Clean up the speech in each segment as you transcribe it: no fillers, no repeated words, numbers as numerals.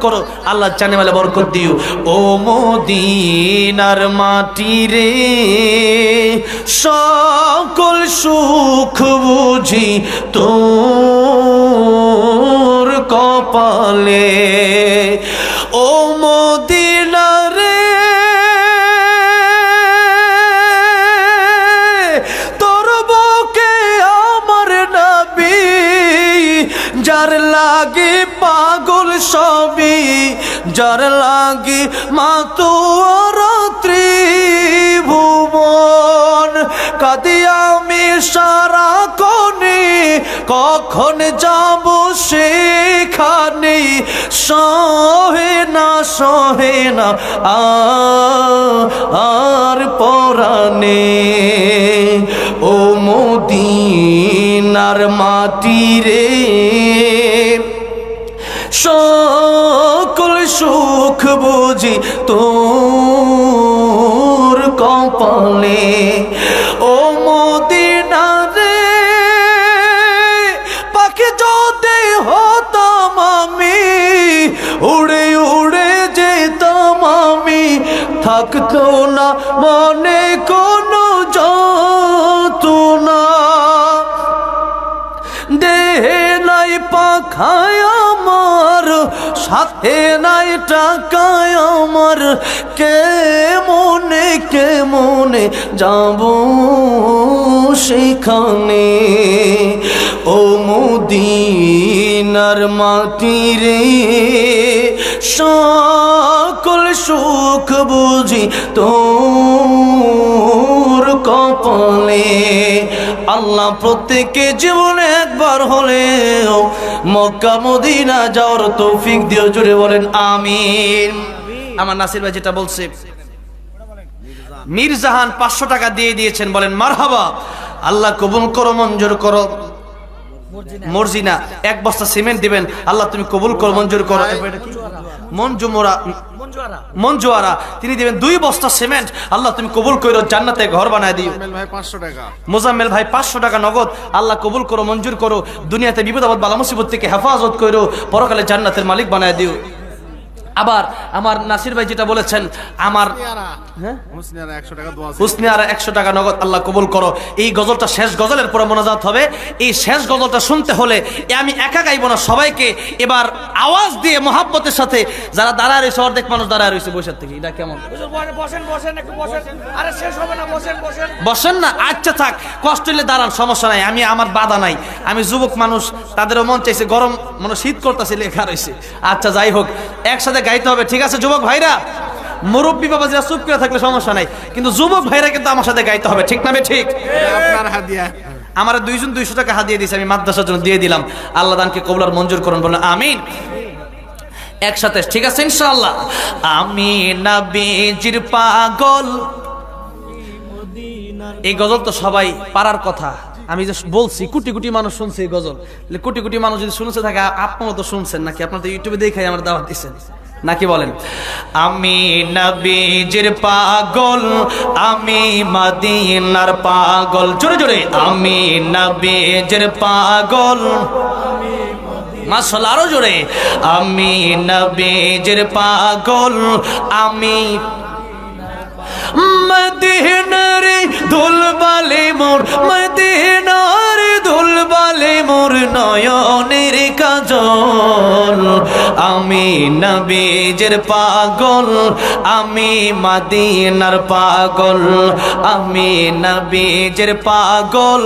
করো, আল্লাহ জানে মালে বরকত দিও। ও মদিনার মাটি রে সকল সুখ বুঝি তোর কপালে। ও মদিনা রে তোর বুকে আমার নবী, যার লাগি পাগল সবই, যার লাগি মাতোয়ার ত্রিভুবন। কাঁদি আমি সারাক্ষণে, কখন যাব সেখানে, সহে না আর পরাণে। ও মদিনার মাটি রে সকল সুখ বুঝি তোর কপালে। ও মদিনা রে পাখি যদি হতাম আমি, উড়ে উড়ে যেতাম আমি, থাকতো না মনে কোনো যন্ত্রণা। দেহে নাই পাখায় আমার, সাথে নাই টাকায় আমার, কেমনে যাব সেখানে। ও মদিনার মাটি রে সকল সুখ বুঝি তোর কপালে। আল্লাহ প্রত্যেককে জীবনে একবার হলেও মক্কা মদিনা যাওয়ার তৌফিক দিও, জুড়ে বলেন আমিন। আমার নাসির ভাই যেটা বলছে, মির্জাহান 500 টাকা দিয়ে দিয়েছেন, বলেন মারহাবা। আল্লাহ কবুল করো, মঞ্জুর করো। মর্জিনা 1 বস্তা সিমেন্ট দিবেন, আল্লাহ তুমি কবুল করো, মঞ্জুর করো। মঞ্জুয়ারা তিনি দিবেন 2 বস্তা সিমেন্ট, আল্লাহ তুমি কবুল করো, জান্নাতে ঘর বানায় দিও। মোজাম্মেল ভাই 500 টাকা নগদ, আল্লাহ কবুল করো, মঞ্জুর করো, দুনিয়াতে বিপদ আপদ বালা মুসিবত থেকে হেফাজত করো, পরকালে জান্নাতের মালিক বানায় দিও। আবার আমার নাসির ভাই যেটা বলেছেন, আমার হুসনিয়ারা 100 টাকা নগদ, আল্লাহ কবুল করো। এই গজলটা শেষ গজলের পরে মোনাজাত হবে। এই শেষ গজলটা শুনতে হলে আমি একা গাইব না, সবাইকে এবার আওয়াজ দিয়ে মোহাব্বতের সাথে, যারা দাঁড়ায় রয়েছে, অর্ধেক মানুষ দাঁড়ায় রয়েছে বসের থেকে, এটা কেমন? বসেন না, আচ্ছা থাক, কষ্ট হলে দাঁড়ান, সমস্যা নাই, আমি আমার বাধা নাই। আমি যুবক মানুষ, তাদেরও মন চাইছে, গরম মানে শীত করতেছে, লেখা রয়েছে। আচ্ছা যাই হোক, একসাথে গাইতে হবে, ঠিক আছে যুবক ভাইরা? মুরব্বী বাবা যারা চুপ করে থাকলে সমস্যা নাই, কিন্তু যুবক ভাইরা কিন্তু আমার সাথে গাইতে হবে, ঠিক না? ঠিক। আপনার হাদিয়া আমার 2 জন 200 টাকা হাদিয়া দিয়েছে, আমি মাদ্রাসার জন্য দিয়ে দিলাম। আল্লাহ দানকে কবুল আর মঞ্জুর করুন, বলেন আমিন একসাথে, ঠিক আছে ইনশাআল্লাহ। আমি নবীজির পাগল। এই গজল তো সবাই পারার কথা, আমি যে বলছি কোটি কোটি মানুষ শুনছে এই গজল। কোটি কোটি মানুষ যদি শুনছে থাকে, আপনারা তো শুনছেন নাকি? আপনারা তো ইউটিউবে দেখাই আমার দাওয়াত দিচ্ছেন নাকি বলেন? আমি নবীজির পাগল, আমি মদিনার পাগল, জোরে জোরে আমি নবীজির পাগল, মাশাআল্লাহ আরো জোরে। আমি নবীজির পাগল, আমি মদিনার ধুলবালে মোর, মদিনার ধুলবালে মোর নয়নের কাজল। আমি নবীজির পাগল, আমি মদিনার পাগল, আমি নবীজির পাগল।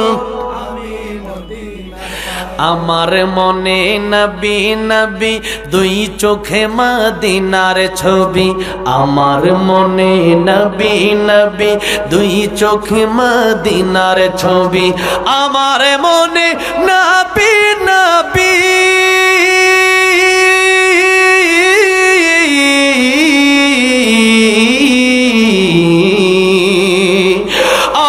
আমার মনে নবী নবী, 2 চোখে মদিনার ছবি। আমার মনে নবী নবী, 2 চোখে মদিনার ছবি। আমার মনে নবী নবী,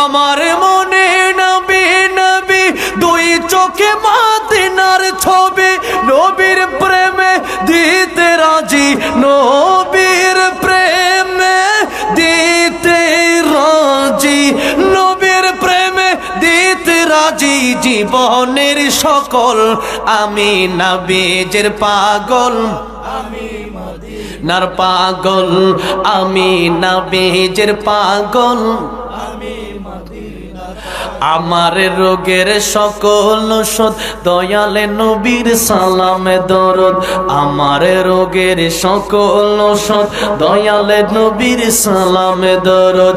আমার মনে নবী নবী, 2 চোখে মদিনার ছবি। নবীর প্রেমে দিতে রাজি, নবীর প্রেমে দিতে রাজি, নবীর প্রেমে দিতে রাজি। রাজি জীবনের সকল, আমি নবীজির পাগল, নার পাগল, আমি নবীজির পাগল। আমার রোগের সকল ঔষধ দয়ালে নবীর সালামে দরদ, আমার রোগের সকল ঔষধ দয়ালে নবীর সালামে দরদ,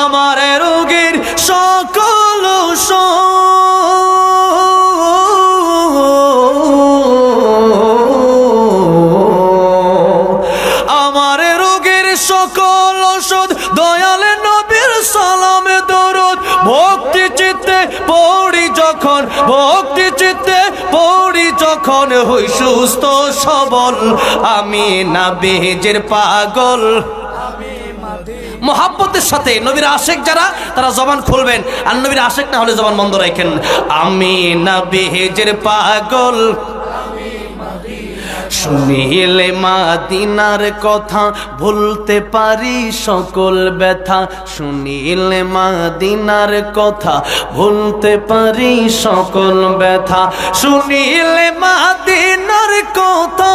আমার রোগের সকল আমার রোগের সকল ঔষধ দয়ালে নবীর সালামে দরদ। ভক্তি চিত্তে পড়ি যখন, ভক্তি চিত্তে পড়ি যখন, হই সুস্থ সবল, আমি নবীজির পাগল। মোহাব্বতের সাথে নবীর আশেক যারা তারা জবান খুলবেন, আর নবীর আশেক না হলে জবান বন্ধ রাখেন। আমি নবীজির পাগল, শুনিলে মাদিনার কথা ভুলতে পারি সকল ব্যথা, শুনিলে মাদিনার কথা ভুলতে পারি সকল ব্যথা, শুনিলে মাদিনার কথা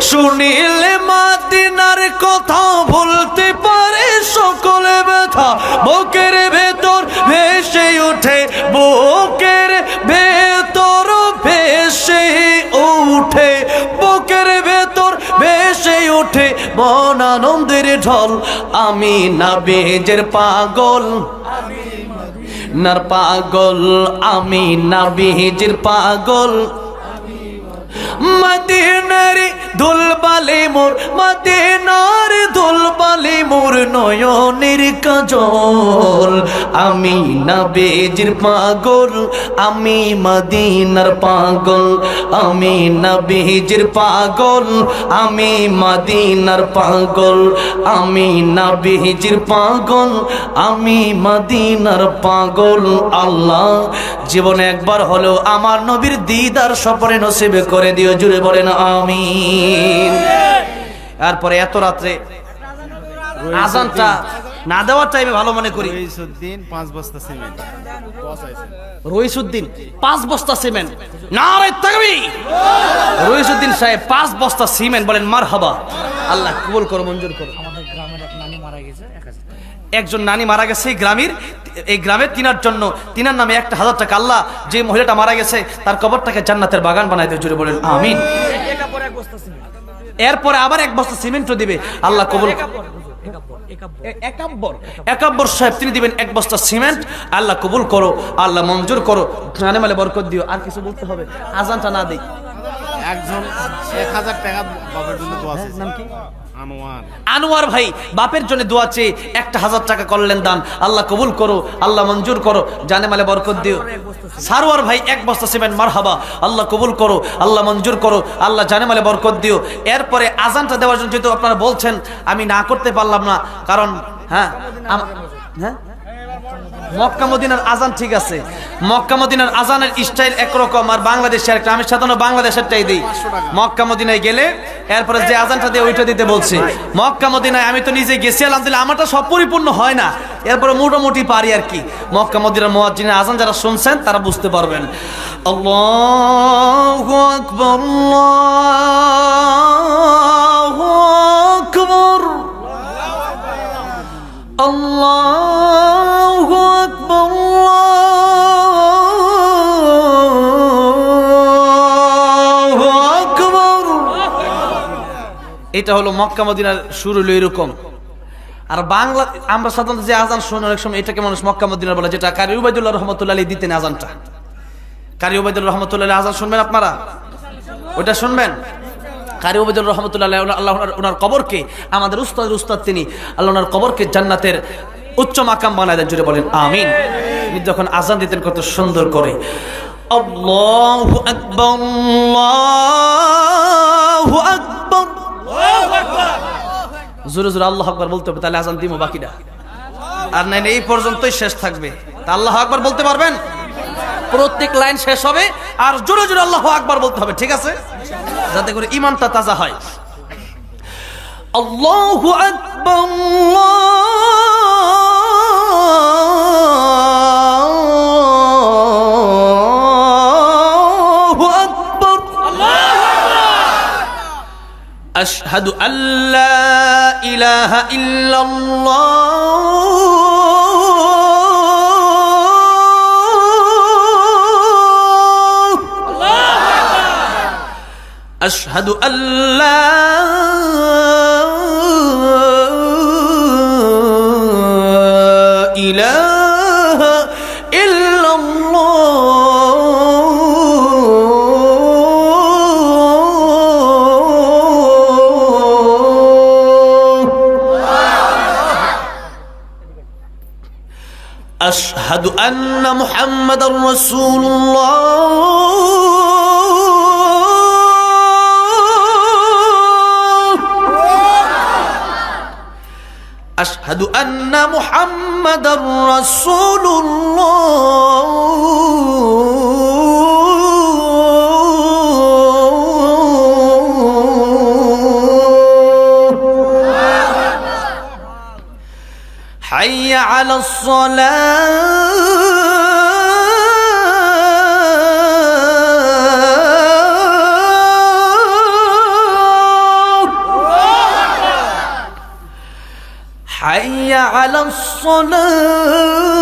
শুনিলে মাদিনার কথা ভুলতে পারে সকল ব্যথা, বুকের ভেতর ভেসে ওঠে, বুকের ভেতর ভেসে ওঠে, বুকের ভেতর ভেসে ওঠে মন আনন্দের ঢল, আমি নবীজির পাগল, নার পাগল, আমি নবীজির পাগল। মদিনার দুলবালে মোর, মদিনার দুলবালে মোর নয়নের কাজল, আমি নবীজির পাগল, আমি মদিনার পাগল, আমি নবীজির পাগল, আমি মদিনার পাগল, আমি নবীজির পাগল, আমি মদিনার পাগল। আল্লাহ জীবনে একবার হলেও আমার নবীর দিদার স্বপ্নে নসিব করে দিও, জুড়ে বলেন আমিন। এরপরে এত রাত্রে আজানটা না দেওয়ার টাইমে ভালো মনে করি রইসুদ্দিন 5 বস্তা সিমেন্ট, রইসুদ্দিন 5 বস্তা সিমেন্ট, নারে তাকবীর। রইসুদ্দিন সাহেব 5 বস্তা সিমেন্ট, বলেন মারহাবা। আল্লাহ কবুল করো, মঞ্জুর করো। আমাদের গ্রামের এক নানি মারা গেছে, একজন নানি মারা গেছে এই গ্রামের তিনার জন্য, তিনার নামে 1000 টাকা। আল্লাহ যে মহিলাটা মারা গেছে তার কবরটাকে জান্নাতের বাগান বানাই দেয়, জুড়ে বলেন আমিন। এরপরে আবার 1 বস্তা সিমেন্টও দিবে, আল্লাহ কবুল। একাব্বর সাহেব তিনি দিবেন 1 বস্তা সিমেন্ট, আল্লাহ কবুল করো, আল্লাহ মঞ্জুর করো, জানে মালে বরকত দিও। আর কিছু বলতে হবে? আজানটা না দেই। একজন 1000 টাকা বাবার জন্য দোয়া আছে, নাম কি? আনোয়ার ভাই বাপের জন্য দোয়া চেয়ে 1000 টাকা করলেন দান, আল্লাহ কবুল করো, আল্লাহ মঞ্জুর করো, জানে মালে বরকত দিও। সারোয়ার ভাই 1 বস্তা সিমেন্ট, মারহাবা, আল্লাহ কবুল করো, আল্লাহ মঞ্জুর করো, আল্লাহ জানে মালে বরকত দিও। এরপরে আজানটা দেওয়ার জন্য যেহেতু আপনারা বলছেন, আমি না করতে পারলাম না, কারণ হ্যাঁ মক্কা মদিনার আজান ঠিক আছে, মক্কা মদিনার আজানের স্টাইল একরকম, আর বাংলাদেশের একটা, আমি সাধারণত বাংলাদেশেরটাই দিই। মক্কা মদিনায় গেলে এরপরে যে আজানটা দিয়ে ওইটা দিতে বলছে। মক্কা মদিনায় আমি তো নিজে গেছি, আলহামদুলিল্লাহ আমারটা সব পরিপূর্ণ হয় না, এরপরে মোটামুটি পারি আর কি। মক্কা মদিনার মুয়াজ্জিনের আজান যারা শুনছেন তারা বুঝতে পারবেন। আল্লাহু আকবার, আল্লাহু আকবার, আল্লাহু আকবার, আল্লাহু আকবার। এটা হলো মক্কা মদিনার শুরু হলো এরকম। আর বাংলা আমরা সাধারণত যে আজান শুনি অনেক সময় এটাকে মানুষ মক্কা মদিনার বলে, যেটা কারি উবাইদুল্লাহ রহমতুল্লাহ আলাইহি দিতেন আজানটা। কারি উবাইদুল্লাহ রহমতুল্লাহ আলাইহি আজান শুনবেন আপনারা? ওটা শুনবেন। কারি উবাইদুল্লাহ রহমতুল্লাহ আলাইহি, আল্লাহ ওনার কবরকে, আমাদের উস্তাদ তিনি, আল্লাহ ওনার কবরকে জান্নাতের উচ্চ মাকাম বানায় দেন, জুড়ে বলেন আমিন। তিনি যখন আজান দিতেন কত সুন্দর করে, আল্লাহু আকবার, আল্লাহু আকবার, জোরে জোরে আল্লাহু আকবার বলতে হবে, তাহলে আজান দিমো বাকিটা। আর নাই এই পর্যন্তই শেষ থাকবে, তা আল্লাহু আকবার বলতে পারবেন? প্রত্যেক লাইন শেষ হবে আর জোরে জোরে আল্লাহু আকবার বলতে হবে, ঠিক আছে? যাতে করে ঈমানটা তাজা হয়। আল্লাহু আকবার আল্লাহু আকবার আশহাদু আল্লা ইলাহা ইল্লাল্লাহ আশহাদু আল্লা ইলাহা ইল্লাল্লাহ আশহাদু আন্না মুহাম্মাদার রাসূলুল্লাহ আশহাদু আন্না মুহাম্মাদার রাসূলুল্লাহ হাইয়া আলাস সালাহ হাইয়া আলাস সালাহ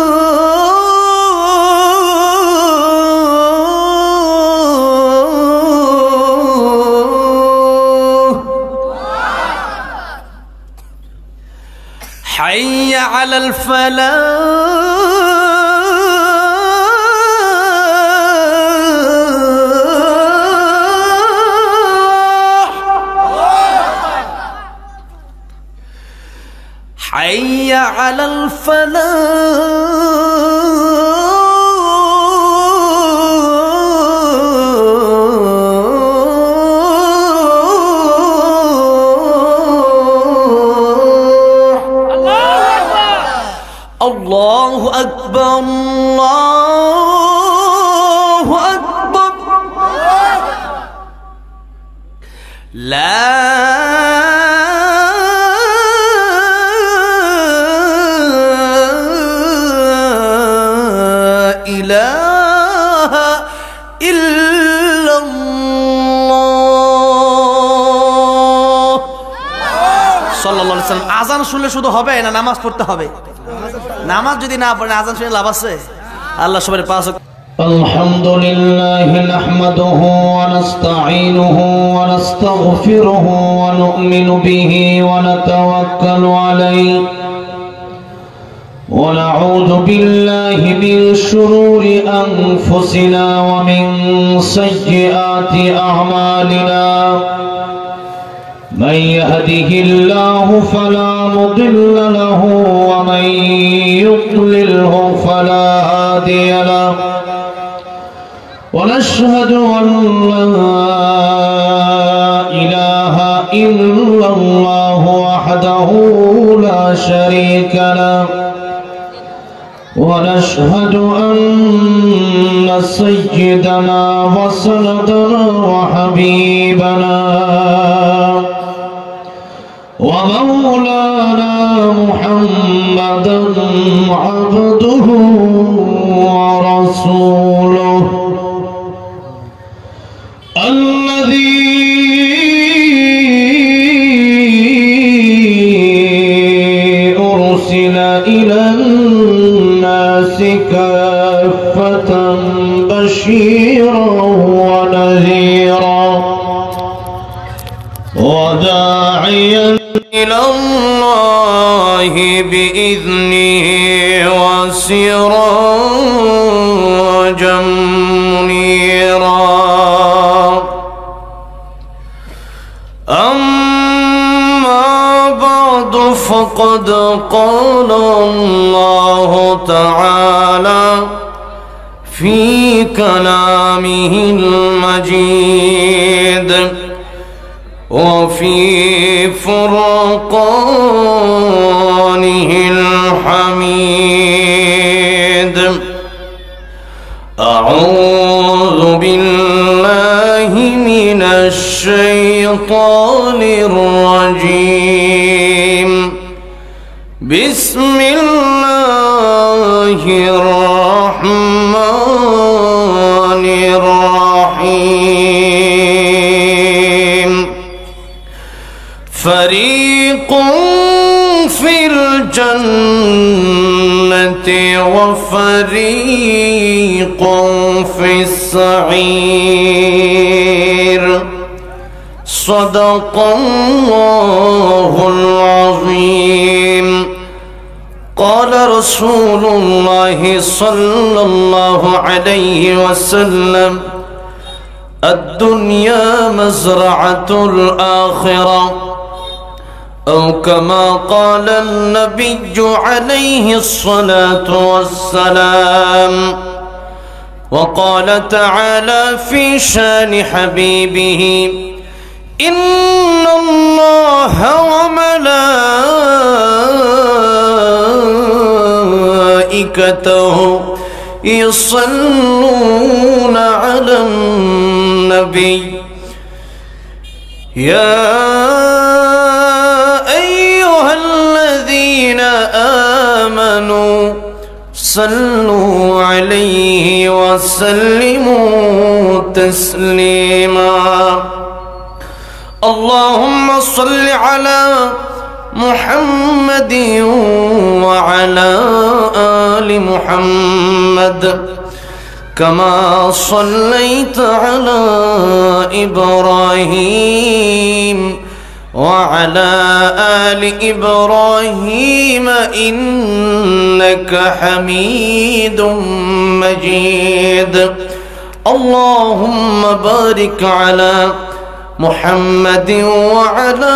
حي على الفلاح حي على الله أكبر الله أكبر لا إله إلا الله صلى الله عليه وسلم আযান শুনলে শুধু হবে না নামাজ পড়তে হবে নামাজ যদি না পড়েন আযান শুনে লাভ আছে আল্লাহ সবার পাঁচ الحمد لله نحمده ونستعينه ونستغفره ونؤمن به ونتوكل عليه ونعوذ بالله من شرور أنفسنا ومن سيئات أعمالنا من يهده الله فلا مضل له ومن يضلله فلا هادي له ونشهد أن لا إله إلا الله وحده لا شريك له ونشهد أن سيدنا وسندنا وحبيبنا ومولانا محمدا عبده ورسوله الذي أرسل إلى الناس كافة بشيرا ونذيرا وداعيا إلى الله بإذنه وسراجا منيرا أما بعد فقد قال الله تعالى في كلامه المجيد وفي فرقانه الحميد أعوذ بالله من الشيطان الرجيم وفريق في السعير صدق الله العظيم قال رسول الله صلى الله عليه وسلم الدنيا مزرعة الآخرة أو كما قال النبي عليه الصلاة والسلام وقال تعالى في شان حبيبه إن الله وملائكته يصلون على النبي يا أيها الذين آمنوا صلوا عليه وسلموا تسليما اللهم صل على محمد وعلى آل محمد كما صليت على إبراهيم وعلى آل إبراهيم إنك حميد مجيد اللهم بارك على محمد وعلى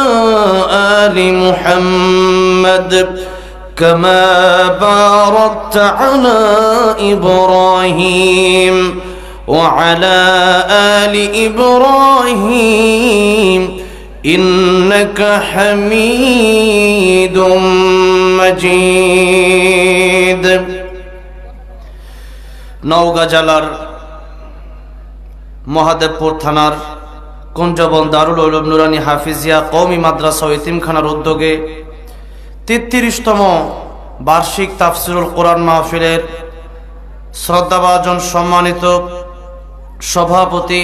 آل محمد كما باركت على إبراهيم وعلى آل إبراهيم إنك حميد مجيد নওগাঁ জেলার মহাদেবপুর থানার কুঞ্জবন দারুল উলুম নুরানী হাফিজিয়া কওমি মাদ্রাসা ও ইতিমখানার উদ্যোগে ৩৩তম বার্ষিক তাফসিরুল কোরআন মাহফিলের শ্রদ্ধাভাজন সম্মানিত সভাপতি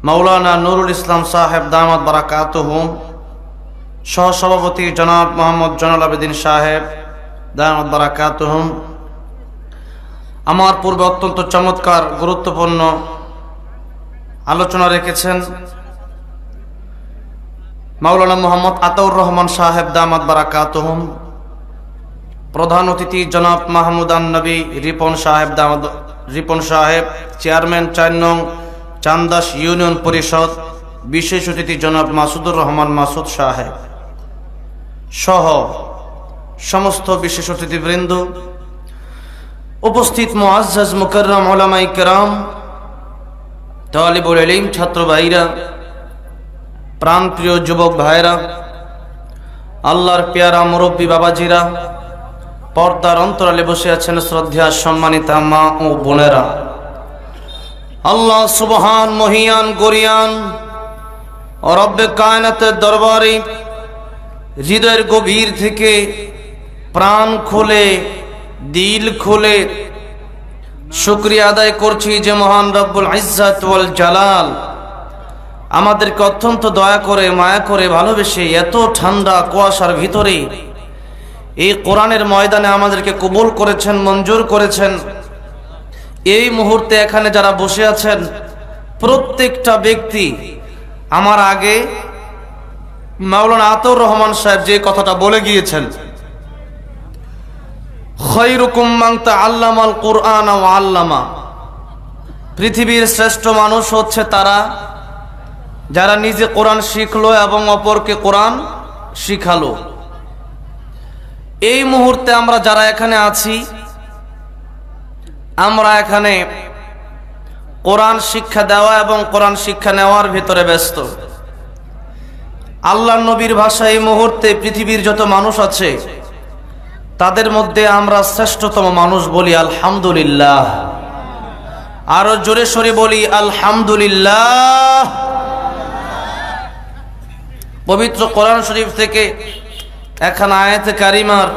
মাওলানা নুরুল ইসলাম সাহেব দামাত বারাকাতুহুম, সহসভাপতি জনাব মোহাম্মদ জয়নুল আবেদিন সাহেব দামাত বারাকাতুহুম, আমার পূর্বে অত্যন্ত চমৎকার গুরুত্বপূর্ণ আলোচনা রেখেছেন মাওলানা মোহাম্মদ আতাউর রহমান সাহেব দামাত বারাকাতুহুম, প্রধান অতিথি জনাব মাহমুদান নবী রিপন সাহেব চেয়ারম্যান ৪ নং চান্দাস ইউনিয়ন পরিষদ, বিশেষ অতিথি জনাব মাসুদুর রহমান মাসুদ সাহেব সহ সমস্ত বিশেষ অতিথিবৃন্দ, উপস্থিত মুআজ্জাজ মুকাররম উলামায়ে কেরাম, তালিবুল ইলম ছাত্র ভাইরা, প্রাণপ্রিয় যুবক ভাইরা, আল্লাহর পেয়ারা মুরব্বী বাবাজিরা, পর্দার অন্তরালে বসে আছেন শ্রদ্ধা সম্মানিতা মা ও বোনেরা, আল্লাহ সুবহান মহিয়ান গরিয়ান ও রব্বে কায়নাতের দরবারে হৃদয়ের গভীর থেকে প্রাণ খুলে দিল খুলে শুকরিয়া আদায় করছি যে মহান রব্বুল ইজ্জত ওয়াল জালাল আমাদেরকে অত্যন্ত দয়া করে মায়া করে ভালোবেসে এত ঠান্ডা কুয়াশার ভিতরে এই কোরআনের ময়দানে আমাদেরকে কবুল করেছেন, মঞ্জুর করেছেন। এই মুহূর্তে এখানে যারা বসে আছেন প্রত্যেকটা ব্যক্তি, আমার আগে মাওলানা আতাউর রহমান সাহেব যে কথাটা বলে গিয়েছেন, খায়রুকুম মান তাআল্লামাল কুরআন ওয়া আল্লামা, পৃথিবীর শ্রেষ্ঠ মানুষ হচ্ছে তারা যারা নিজে কোরআন শিখলো এবং অপরকে কোরআন শিখালো। এই মুহূর্তে আমরা যারা এখানে আছি, আমরা এখানে কোরআন শিক্ষা দেওয়া এবং কোরআন শিক্ষা নেওয়ার ভিতরে ব্যস্ত। আল্লাহর নবীর ভাষায় এই মুহূর্তে পৃথিবীর যত মানুষ আছে তাদের মধ্যে আমরা শ্রেষ্ঠতম মানুষ বলি আলহামদুলিল্লাহ। আরো জোরে সরে বলি আলহামদুলিল্লাহ। পবিত্র কোরআন শরীফ থেকে এখন আয়াতে কারিমার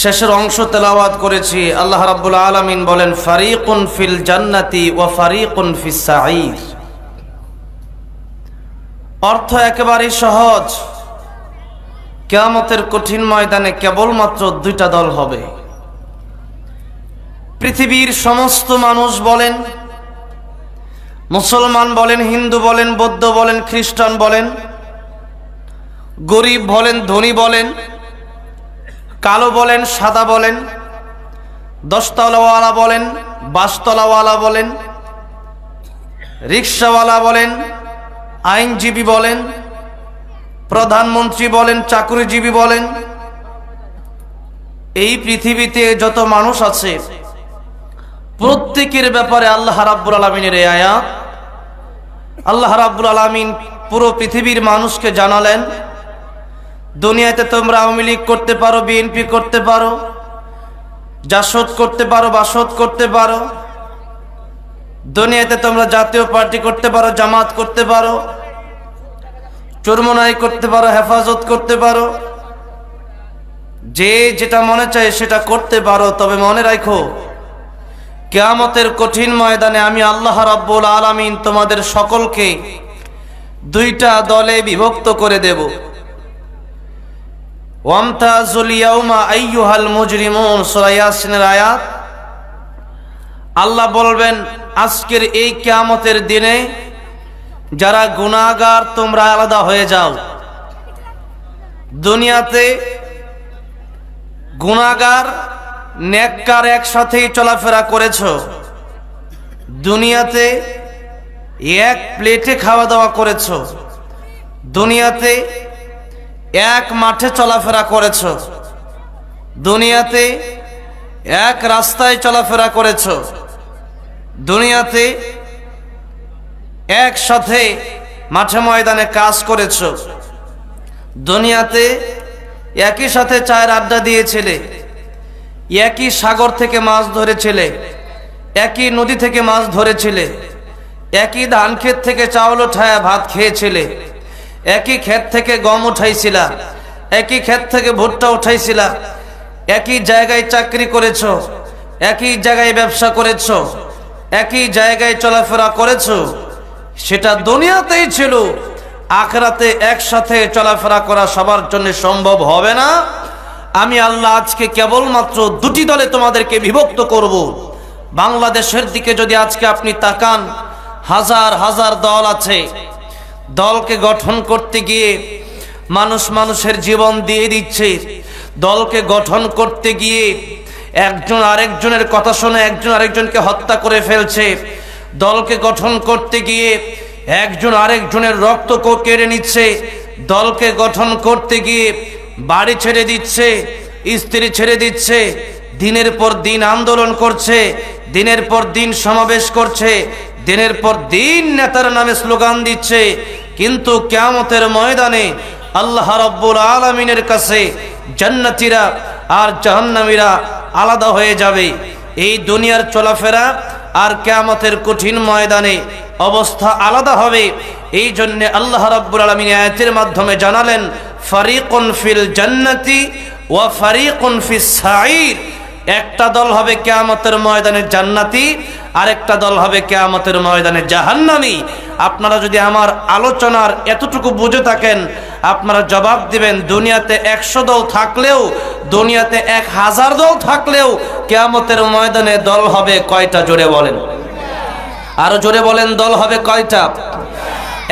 শেষের অংশ তেলাওয়াত করেছি। আল্লাহ রাব্বুল আলামিন বলেন, ফারিকুন ফিল জান্নাতি ওয়া ফারিকুন ফিস সাঈর। অর্থ একেবারে সহজ, কিয়ামতের কঠিন ময়দানে কেবলমাত্র দুইটা দল হবে। পৃথিবীর সমস্ত মানুষ বলেন, মুসলমান বলেন, হিন্দু বলেন, বৌদ্ধ বলেন, খ্রিস্টান বলেন, গরিব বলেন, ধনী বলেন, কালো বলেন, সাদা বলেন, 10 তলাওয়ালা বলেন, 22 তলাওয়ালা বলেন, রিক্সাওয়ালা বলেন, আইনজীবী বলেন, প্রধানমন্ত্রী বলেন, চাকরিজীবী বলেন, এই পৃথিবীতে যত মানুষ আছে প্রত্যেকের ব্যাপারে আল্লাহ রাব্বুল আলামিনের এই আয়াত। আল্লাহ রাব্বুল আলামিন পুরো পৃথিবীর মানুষকে জানালেন, দুনিয়াতে তোমরা আওয়ামী লীগ করতে পারো, বিএনপি করতে পারো, জাসদ করতে পারো, বাসদ করতে পারো, দুনিয়াতে তোমরা জাতীয় পার্টি করতে পারো, জামাত করতে পারো, চরমোনাই করতে পারো, হেফাজত করতে পারো, যে যেটা মনে চায় সেটা করতে পারো। তবে মনে রাখো, কিয়ামতের কঠিন ময়দানে আমি আল্লাহ রাব্বুল আলামিন তোমাদের সকলকে দুইটা দলে বিভক্ত করে দেব। ওয়ামতাজুল ইয়াউমা আইয়ুহাল মুজরিমুন, সূরা ইয়াসিনের আয়াত। আল্লাহ বলবেন, আজকের এই কিয়ামতের দিনে যারা গুনাহগার তোমরা আলাদা হয়ে যাও। দুনিয়াতে গুনাহগার নেককার একসাথেই চলাফেরা করেছো, দুনিয়াতে এক প্লেটে খাওয়া দাওয়া করেছো, দুনিয়াতে এক মাঠে চলাফেরা করেছো, দুনিয়াতে এক রাস্তায় চলাফেরা করেছো, দুনিয়াতে একসাথে মাঠে ময়দানে কাজ করেছো, দুনিয়াতে একই সাথে চায়ের আড্ডা দিয়েছিলে, একই সাগর থেকে মাছ ধরেছিলে, একই নদী থেকে মাছ ধরেছিলে, একই ধান ক্ষেত থেকে চাউল উঠায় ভাত খেয়েছিলে, একই ক্ষেত থেকে গম উঠাইছিলা, একই ক্ষেত থেকে ভুট্টা উঠাইছিলা, একই জায়গায় চাকরি করেছো, একই জায়গায় ব্যবসা করেছো, একই জায়গায় চলাফেরা করেছো। সেটা দুনিয়াতেই ছিল, আখিরাতে একসাথে চলাফেরা করা সবার জন্য সম্ভব হবে না। আমি আল্লাহ আজকে কেবলমাত্র দুটি দলে তোমাদেরকে বিভক্ত করব। বাংলাদেশের দিকে যদি আজকে আপনি তাকান, হাজার হাজার দল আছে। দলকে গঠন করতে গিয়ে মানুষ মানুষের জীবন দিয়ে দিচ্ছে। দলকে গঠন করতে গিয়ে একজন আরেকজনের কথা শুনে একজন আরেকজনকে হত্যা করে ফেলছে। দলকে গঠন করতে গিয়ে একজন আরেকজনের রক্ত কেড়ে নিচ্ছে। দলকে গঠন করতে গিয়ে বাড়ি ছেড়ে দিচ্ছে, স্ত্রী ছেড়ে দিচ্ছে, দিনের পর দিন আন্দোলন করছে, দিনের পর দিন সমাবেশ করছে, দিনের পর দিন নেতার নামে স্লোগান দিচ্ছে। কিন্তু কিয়ামতের ময়দানে আল্লাহ রাব্বুল আলামিনের কাছে জান্নাতীরা আর জাহান্নামীরা আলাদা হয়ে যাবে। এই দুনিয়ার চলাফেরা আর কিয়ামতের কঠিন ময়দানে অবস্থা আলাদা হবে। এই জন্য আল্লাহ রাব্বুল আলামিন আয়াতের মাধ্যমে জানালেন, ফারিকুন ফিল জান্নাতি ওয়া ফারিকুন ফিস সাঈর। একটা দল হবে কিয়ামতের ময়দানে জান্নাতি, আরেকটা দল হবে কিয়ামতের ময়দানে জাহান্নামী। আপনারা যদি আমার আলোচনার এতটুকু বুঝে থাকেন, আপনারা জবাব দিবেন, দুনিয়াতে 100 দল থাকলেও, দুনিয়াতে 1000 দল থাকলেও কিয়ামতের ময়দানে দল হবে কয়টা? জোরে বলেন, আরো জোরে বলেন, দল হবে কয়টা?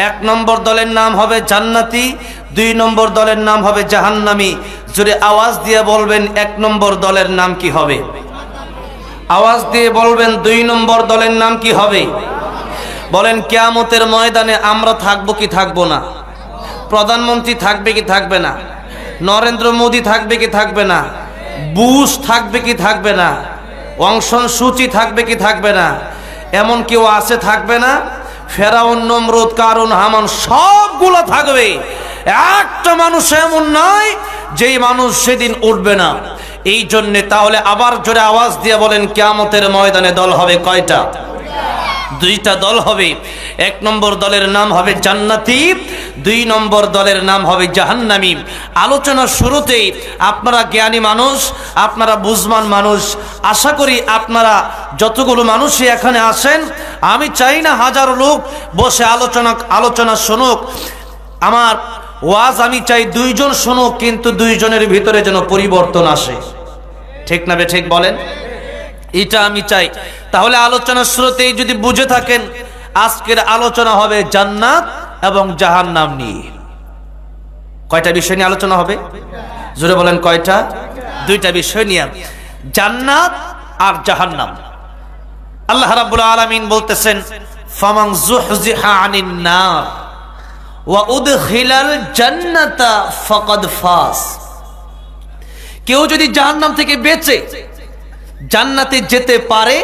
1 নম্বর দলের নাম হবে জান্নাতি, 2 নম্বর দলের নাম হবে জাহান্নামী। জোরে আওয়াজ দিয়ে বলবেন 1 নম্বর দলের নাম কি হবে? আওয়াজ দিয়ে বলবেন 2 নম্বর দলের নাম কি হবে? বলেন, কিয়ামতের ময়দানে আমরা থাকবো কি থাকবো না? প্রধানমন্ত্রী থাকবে কি থাকবে না? নরেন্দ্র মোদী থাকবে কি থাকবে না? বুশ থাকবে কি থাকবে না? অংশন সূচি থাকবে কি থাকবে না? এমন কেউ আছে থাকবে না? ফেরাউন, নমরুদ, কারুন, হামান সবগুলো থাকবে। একটা মানুষ এমন নয় যেই মানুষ সেদিন উঠবে না। এই জন্য তাহলে আবার জোরে আওয়াজ দিয়ে বলেন, কিয়ামতের ময়দানে দল হবে কয়টা? 2টা দল হবে। 1 নম্বর দলের নাম হবে জান্নাতি, 2 নম্বর দলের নাম হবে জাহান্নামী। আলোচনার শুরুতেই আপনারা জ্ঞানী মানুষ, আপনারা বুঝমান মানুষ। আশা করি আপনারা যতগুলো মানুষই এখানে আসেন, আমি চাই না হাজার লোক বসে আলোচনা শুনুক। আমার ওয়াজ আমি চাই দুইজন শুনুক, কিন্তু দুইজনের ভিতরে যেন পরিবর্তন আসে। ঠিক না ঠিক বলেন? এটা আমি চাই। তাহলে আলোচনার শুরুতেই যদি বুঝে থাকেন, আজকের আলোচনা হবে জান্নাত এবং জাহান্নাম নিয়ে। কয়টা বিষয় নিয়ে আলোচনা হবে? জোরে বলেন কয়টা? দুইটা বিষয় নিয়ে, জান্নাত আর জাহান্নাম। আল্লাহ রাব্বুল আলামিন বলতেছেন, ফামান যুহজিহা আনিন নার ওয়া উদখিলাল জান্নাতা ফাকাদ ফাজ। কেউ যদি জাহান্নাম থেকে বেঁচে জান্নাতে যেতে পারে,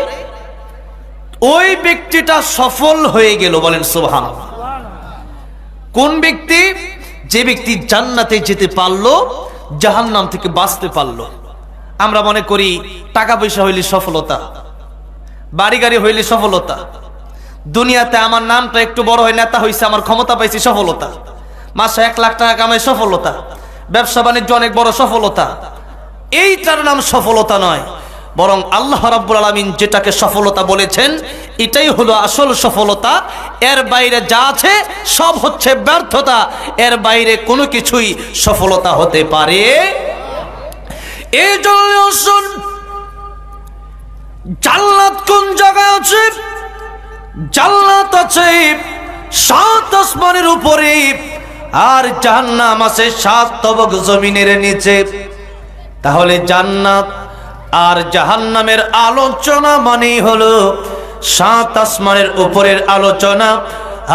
ওই ব্যক্তিটা সফল হয়ে গেল। বলেন সুবহানাল্লাহ। কোন ব্যক্তি? যে ব্যক্তি জান্নাতে যেতে পারলো, জাহান্নাম থেকে বাঁচতে পারলো। আমরা মনে করি টাকা পয়সা হইলে সফলতা, বাড়ি গাড়ি হইলে সফলতা, দুনিয়াতে আমার নামটা একটু বড় হয়, নেতা হইছে, আমার ক্ষমতা পাইছি, সফলতা, মাসে 1 লাখ টাকা কামাই সফলতা, ব্যবসা বাণিজ্য অনেক বড় সফলতা। এইটার নাম সফলতা নয়, বরং আল্লাহ রাব্বুল আলামিন যেটাকে সফলতা বলেছেন এটাই হলো আসল সফলতা। এর বাইরে যা আছে সব হচ্ছে ব্যর্থতা। এর বাইরে কোনো কিছুই সফলতা হতে পারে। এই জন্য শুন, জান্নাত কোন জায়গায় আছে? জান্নাত আছে 7 আসমানের উপরে, আর জাহান্নাম আছে 7 তবক জমিনের নিচে। তাহলে জান্নাত আর জাহান্নামের আলোচনা মানেই হলো 7 আসমানের উপরের আলোচনা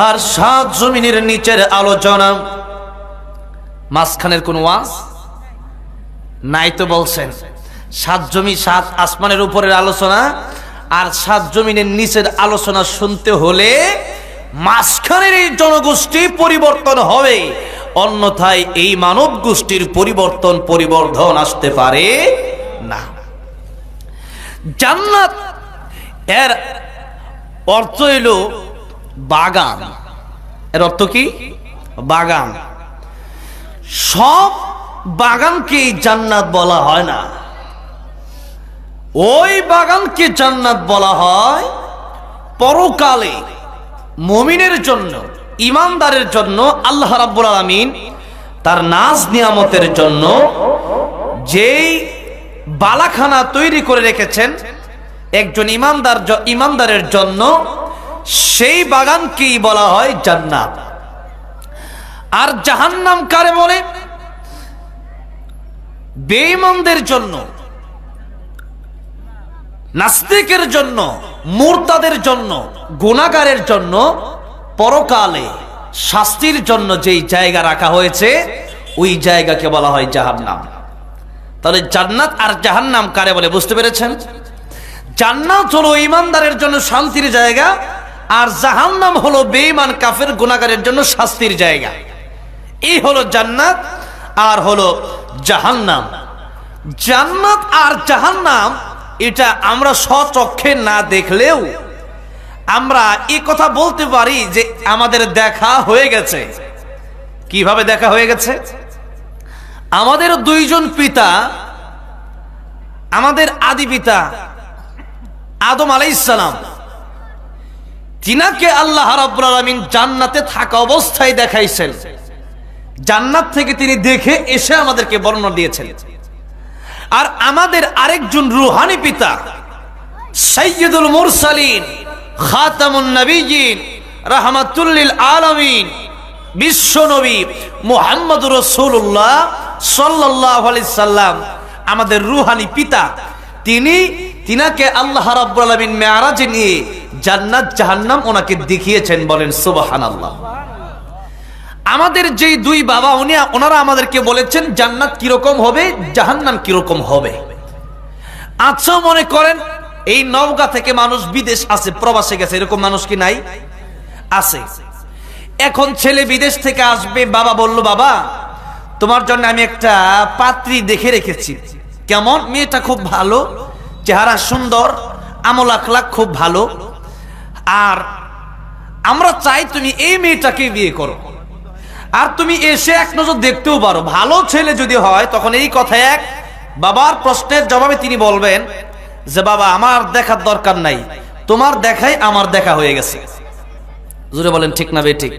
আর 7 জমিনের নিচের আলোচনা। মাঝখানের কোন ওয়াজ নাই তো বলছেন। 7 জমি 7 আসমানের উপরের আলোচনা আর 7 জমিনের নিচের আলোচনা শুনতে হলে মাঝখানের এই জনগোষ্ঠী পরিবর্তন হবে, অন্যথায় এই মানব গোষ্ঠীর পরিবর্ধন আসতে পারে না। জান্নাত এর অর্থ হইল বাগান। এর অর্থ কি? বাগান। সব বাগানকে জান্নাত বলা হয় না। ওই বাগানকে জান্নাত বলা হয় পরকালে মুমিনের জন্য, ঈমানদারের জন্য আল্লাহ রাব্বুল আলামিন তার নাজ নিয়ামতের জন্য যেই বালাখানা তৈরি করে রেখেছেন একজন ঈমানদারের জন্য, সেই বাগানকেই বলা হয় জান্নাত। আর জাহান্নাম কারে বলে? বেঈমানদের জন্য, নাস্তিকের জন্য, মুরতাদের জন্য, গুনাহগারের জন্য পরকালে শাস্তির জন্য যেই জায়গা রাখা হয়েছে ওই জায়গাকে বলা হয় জাহান্নাম। তাহলে জান্নাত আর জাহান্নাম কারে বলে? বুঝতে পেরেছেন? জান্নাত হলো ঈমানদারের জন্য শান্তির জায়গা, আর জাহান্নাম হলো বেঈমান কাফের গুনাহগারের জন্য শাস্তির জায়গা। এই হলো জান্নাত আর হলো জাহান্নাম। জান্নাত আর জাহান্নাম এটা আমরা স্বচক্ষে না দেখলেও আমরা এই কথা বলতে পারি যে আমাদের দেখা হয়ে গেছে। কিভাবে দেখা হয়ে গেছে? আমাদের 2 জন পিতা, আমাদের আদি পিতা আদম আলাইহিস সালাম, তিনাকে আল্লাহ রাব্বুল আলামিন জান্নাতে থাকা অবস্থায় দেখাইছেন। জান্নাত থেকে তিনি দেখে এসে আমাদেরকে বর্ণনা দিয়েছেন। আর আমাদের আরেকজন রূহানি পিতা সাইয়্যিদুল মুরসালিন, খাতামুন নবিয়্যিন, রাহমাতুল লিল আলামিন, বিশ্ব নবী মুহাম্মদুর রাসূলুল্লাহ সাল্লাল্লাহু আলাইহি সাল্লাম, আমাদের রূহানি পিতা, তিনাকে আল্লাহ রাব্বুল আলামিন মেরাজে নিয়ে জান্নাত জাহান্নাম ওনাকে দেখিয়েছেন। বলেন সুবহানাল্লাহ। আমাদের যেই 2 বাবা ওনারা আমাদেরকে বলেছেন জান্নাত কিরকম হবে, জাহান্নাম কিরকম হবে। আচ্ছা, মনে করেন এই নওগাঁ থেকে মানুষ বিদেশ আছে, প্রবাসে গেছে, এরকম মানুষ কি নাই? আছে। এখন ছেলে বিদেশ থেকে আসবে, বাবা বলল, বাবা তোমার জন্য আমি একটা পাত্রী দেখে রেখেছি। কেমন? মেয়েটা খুব ভালো, চেহারা সুন্দর, আমল আখলাক খুব ভালো, আর আমরা চাই তুমি এই মেয়েটাকে বিয়ে করো। আর তুমি এসে এক নজর দেখতেও পারো, ভালো ছেলে যদি হয় তখন এই কথা এক বাবার প্রশ্নের জবাবে তিনি বলবেন যে বাবা আমার দেখার দরকার নাই, তোমার দেখাই আমার দেখা হয়ে গেছে। জোরে বলেন ঠিক না বেঠিক?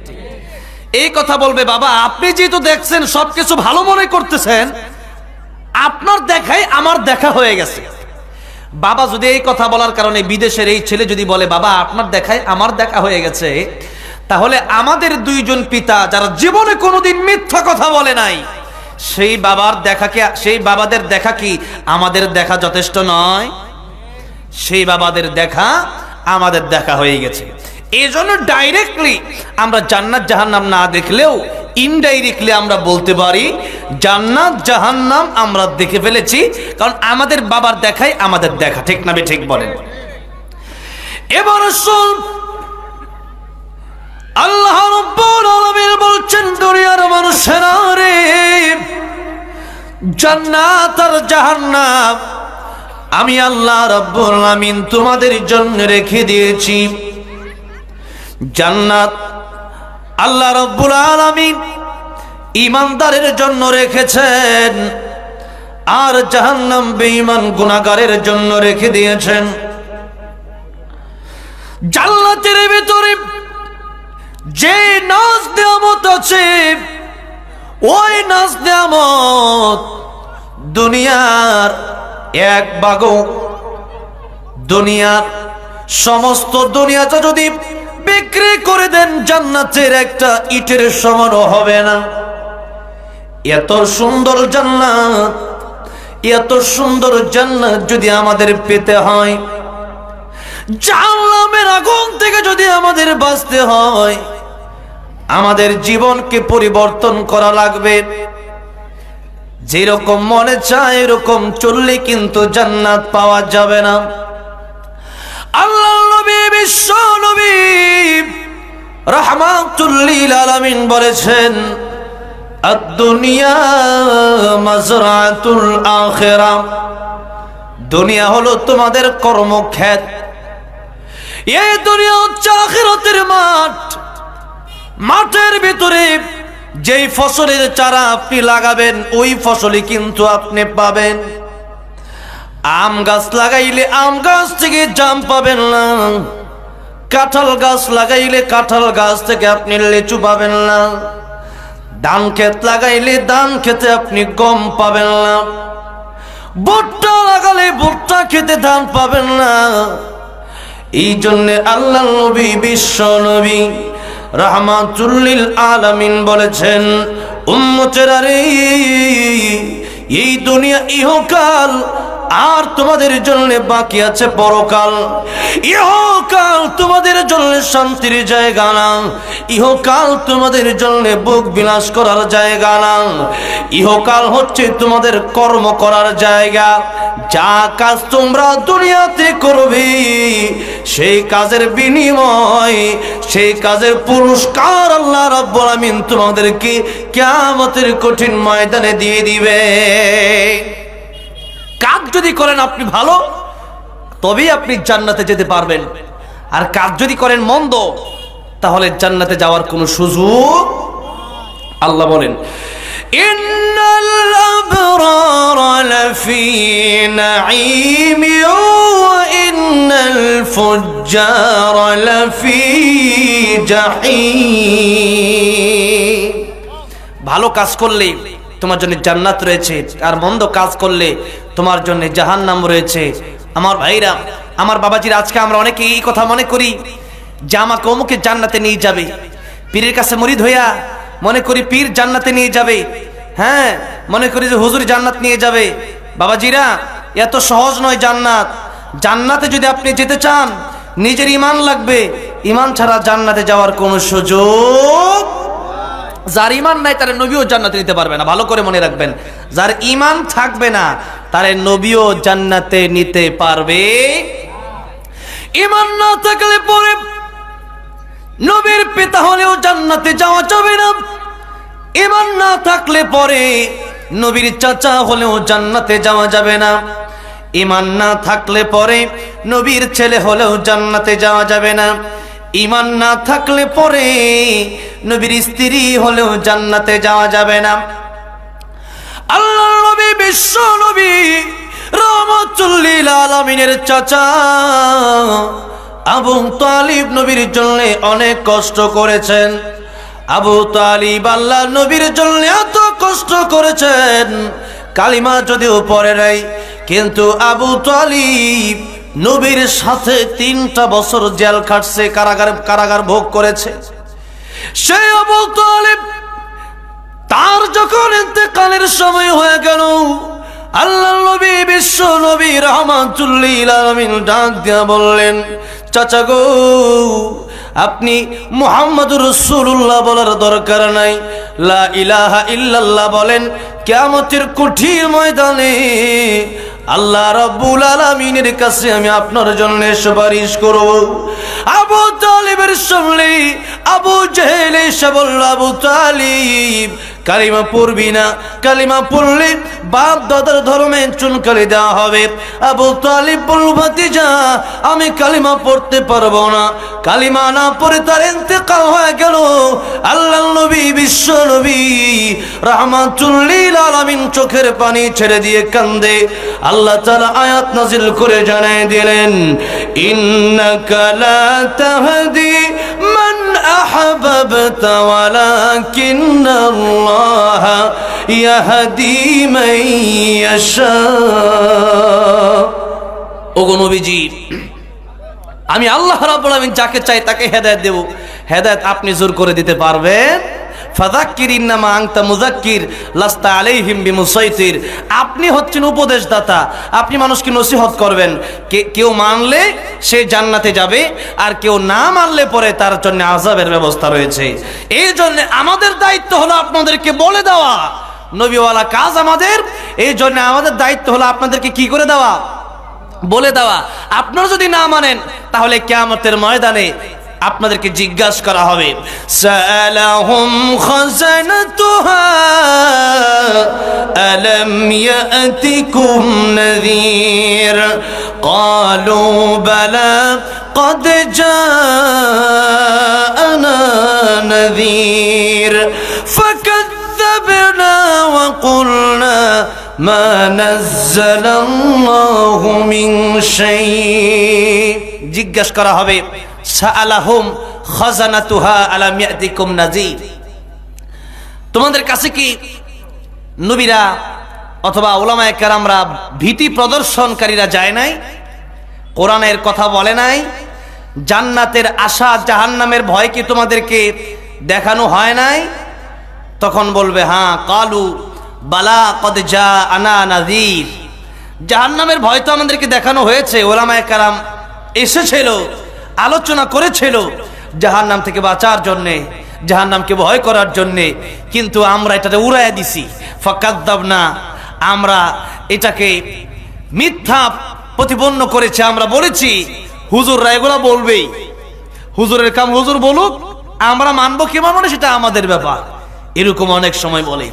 এই কথা বলবে, বাবা আপনি যেহেতু দেখছেন সবকিছু ভালো মনে করতেছেন, আপনার দেখাই আমার দেখা হয়ে গেছে। বাবা যদি এই কথা বলার কারণে বিদেশের এই ছেলে যদি বলে বাবা আপনার দেখায় আমার দেখা হয়ে গেছে, তাহলে আমাদের দুইজন পিতা যারা জীবনে কোনোদিন মিথ্যা কথা বলে নাই, সেই বাবাদের দেখা কি আমাদের দেখা যথেষ্ট নয়? সেই বাবাদের দেখা আমাদের দেখা হয়ে গেছে। এই জন্য ডাইরেক্টলি আমরা জান্নাত জাহান্নাম না দেখলেও ইনডাইরেক্টলি আমরা বলতে পারি জান্নাত জাহান্নাম আমরা দেখে ফেলেছি, কারণ আমাদের বাবার দেখাই আমাদের দেখা। ঠিক না ঠিক বলেন? এবার রাসূল আল্লাহ রাব্বুল আলামিন বলছেন, দুনিয়ার মানুষেরা রে, জান্নাত আর জাহান্নাম আমি আল্লাহ রাব্বুল আলামিন তোমাদের জন্য রেখে দিয়েছি। জান্নাত আল্লাহ রাব্বুল আলামিন ঈমানদারের জন্য রেখেছেন, আর জাহান্নাম বেঈমান গুনাহগারের জন্য রেখে দিয়েছেন। জান্নাতের ভিতরে যে নাজ নিয়ামত আছে, ওই নাজ নিয়ামত দুনিয়ার এক ভাগও, দুনিয়ার সমস্ত দুনিয়াটা যদি বিক্রি করে দেন জান্নাতের একটা ইটের সমানও হবে না। এত সুন্দর জান্নাত, এত সুন্দর জান্নাত যদি আমাদের পেতে হয়, জাহান্নামের আগুন থেকে যদি আমাদের বাঁচতে হয়, আমাদের জীবনকে পরিবর্তন করা লাগবে। যেরকম মনে চায় এরকম চললে কিন্তু জান্নাত পাওয়া যাবে না। আল্লাহর নবী বিশ্ব নবী রাহমাতুল লিল আলামিন বলেছেন, আদ-দুনিয়া মাজরাতুল আখিরাহ, দুনিয়া হলো তোমাদের কর্মক্ষেত, এই দুনিয়া হচ্ছে আখিরাতের মাঠ। মাঠের ভিতরে যেই ফসলের চারা আপনি লাগাবেন ওই ফসলই কিন্তু আপনি পাবেন। আম গাছ লাগাইলে আম গাছ থেকে জাম পাবেন না, কাঁঠাল গাছ লাগাইলে কাঁঠাল গাছ থেকে আপনি লিচু পাবেন না, ধান ক্ষেত লাগাইলে ধান খেতে আপনি গম পাবেন না, ভুট্টা লাগালে ভুট্টা খেতে ধান পাবেন না। এই জন্য আল্লাহ নবী বিশ্ব নবী রাহমাতুল লিল আলামিন বলেছেন, উম্মতেরা রে, এই দুনিয়া ইহকাল, আর তোমাদের জন্য বাকি আছে পরকাল। ইহকাল তোমাদের জন্য শান্তির জায়গা না, ইহকাল তোমাদের জন্য ভোগ বিলাস করার জায়গা না, ইহকাল হচ্ছে তোমাদের কর্ম করার জায়গা। যা কাজ তোমরা দুনিয়াতে করবে সেই কাজের বিনিময়, সেই কাজের পুরস্কার আল্লাহ রাব্বুল আমিন তোমাদেরকে কিয়ামতের কঠিন ময়দানে দিয়ে দিবে। কাজ যদি করেন আপনি ভালো, তবেই আপনি জান্নাতে যেতে পারবেন। আর কাজ যদি করেন মন্দ, তাহলে জান্নাতে যাওয়ার কোনো সুযোগ। আল্লাহ বলেন, ইন্নাল আবরারা লাফি নাঈম ওয়া ইন্নাল ফুজ্জারা লাফি জাহিম। ভালো কাজ করলে তোমার জন্য জান্নাত রয়েছে, আর মন্দ কাজ করলে তোমার জন্য জাহান্নাম রয়েছে। আমার ভাইরা, আমার বাবাজির, আজকে আমরা অনেকে এই কথা মনে করি যে আমাকে অমুকে জান্নাতে নিয়ে যাবে, পীরের কাছে মুরিদ হইয়া মনে করি পীর জান্নাতে নিয়ে যাবে। হ্যাঁ, মনে করি যে হুজুর জান্নাত নিয়ে যাবে। বাবাজিরা, এত সহজ নয় জান্নাত। জান্নাতে যদি আপনি যেতে চান নিজের ঈমান লাগবে, ঈমান ছাড়া জান্নাতে যাওয়ার কোনো সুযোগ। যার ঈমান নাই তার নবীও জান্নাতে নিতে পারবে না। ভালো করে মনে রাখবেন, যার ঈমান থাকবে না তার নবীও জান্নাতে নিতে পারবে। ঈমান না থাকলে পরে নবীর পিতা হলেও জান্নাতে যাওয়া যাবে না। ঈমান না থাকলে পরে নবীর চাচা হলেও জান্নাতে যাওয়া যাবে না। ঈমান না থাকলে পরে নবীর ছেলে হলেও জান্নাতে যাওয়া যাবে না। ঈমান না থাকলে পরে নবীর স্ত্রী হলেও জান্নাতে যাওয়া যাবে না। আল্লাহর নবী বিশ্ব নবী রাহমাতুল লিল আলামিনের চাচা আবু তালিব নবীর জন্য অনেক কষ্ট করেছেন। আবু তালিব আল্লাহ নবীর জন্য এত কষ্ট করেছেন, কালিমা যদিও পড়ে নাই, কিন্তু আবু তালিব নবীর সাথে 3টা বছর জেল খাটছে, কারাগার ভোগ করেছে। সেই আবু তালিব তার যখন ইন্তেকালের সময় হয়ে গেল, আল্লাহ নবী বিশ্ব নবী রাহমাতুল লিল আলামিন ডাক দিয়া বললেন, চাচা গো, আপনি মুহাম্মাদুর রাসূলুল্লাহ বলার দরকার নাই, লা ইলাহা ইল্লাল্লাহ বলেন। কিয়ামতের কঠিন ময়দানে আল্লাহ রাব্বুল আলামিনের কাছে আমি আপনার জন্য সুপারিশ করব। আবু তালিবের সামনে আবু জেহেল এসে বলল, আবু তালিব কালিমা পড়বি না, কালিমা পড়লে বাপ দাদার ধর্মে চুনকালি দেওয়া হবে। আবু তালিব বলল, ভাতিজা আমি কালিমা পড়তে পারবো না। কালিমা না পড়ে তার ইন্তেকাল হয়ে গেল। আল্লাহ নবী বিশ্ব নবী রাহমাতুল লিল আলামিন চোখের পানি ছেড়ে দিয়ে কান্দে। আল্লাহ তাআলা আয়াত নাযিল করে জানায় দিলেন, ইন্নাকা লা তাহদি মান আহবাবতা ওয়ালাকিন্নাল্লাহ ইয়াহদি মান ইয়াশা। ওগো নবীজি, আমি আল্লাহ রাব্বুল আলামিন যাকে চাই তাকে হেদায়েত দেব। হেদায়েত আপনি জোর করে দিতে পারবেন? ফাযাক্কির ইন্নামা আনতা মুযাক্কির লাস্তা আলাইহিম বিমুসাইতির। আপনি হচ্ছেন উপদেশদাতা, আপনি মানুষকে নসিহত করবেন। কেউ মানলে সে জান্নাতে যাবে, আর কেউ না মানলে পরে তার জন্য আযাবের ব্যবস্থা রয়েছে। এই জন্য আমাদের দায়িত্ব হলো আপনাদেরকে বলে দেওয়া, নবীওয়ালা কাজ আমাদের। এই জন্য আমাদের দায়িত্ব হলো আপনাদেরকে কি করে দেওয়া, বলে দেওয়া। আপনারা যদি না মানেন তাহলে কিয়ামতের ময়দানে আপনাদেরকে জিজ্ঞাসা করা হবে, সালাহুম খাযানাতুহা আলাম ইয়াতিকুম নাযীর ক্বালু বালা قد جاءنا نذير فكذبنا وقلنا ما نزل الله من شيء। জিজ্ঞাসা করা হবে, সাআলাহুম খাযানাতুহা আলাম ইয়াতিকুম নাযীর। তোমাদের কাছে কি নবীরা অথবা উলামায়ে কেরামরা ভীতি প্রদর্শনকারীরা যায় নাই? কোরআনের কথা বলে নাই? জান্নাতের আশা জাহান্নামের ভয় কি তোমাদেরকে দেখানো হয় নাই? তখন বলবে, হ্যাঁ, কালু বালা কদ জাআনা নাযীর। জাহান্নামের ভয় তো আমাদেরকে দেখানো হয়েছে, উলামায়ে কেরাম এসেছিল, আলোচনা করেছিল জাহান্নাম থেকে বাঁচার জন্যে, জাহান্নামকে ভয় করার জন্যে, কিন্তু আমরা এটাকে উড়াইয়া দিছি। ফাকাদ্দাবনা, আমরা এটাকে মিথ্যা প্রতিপন্ন করেছি। আমরা বলেছি হুজুররা এগুলা বলবেই, হুজুরের কাম হুজুর বলুক, আমরা মানবো কি মানবো না সেটা আমাদের ব্যাপার, এরকম অনেক সময় বলে।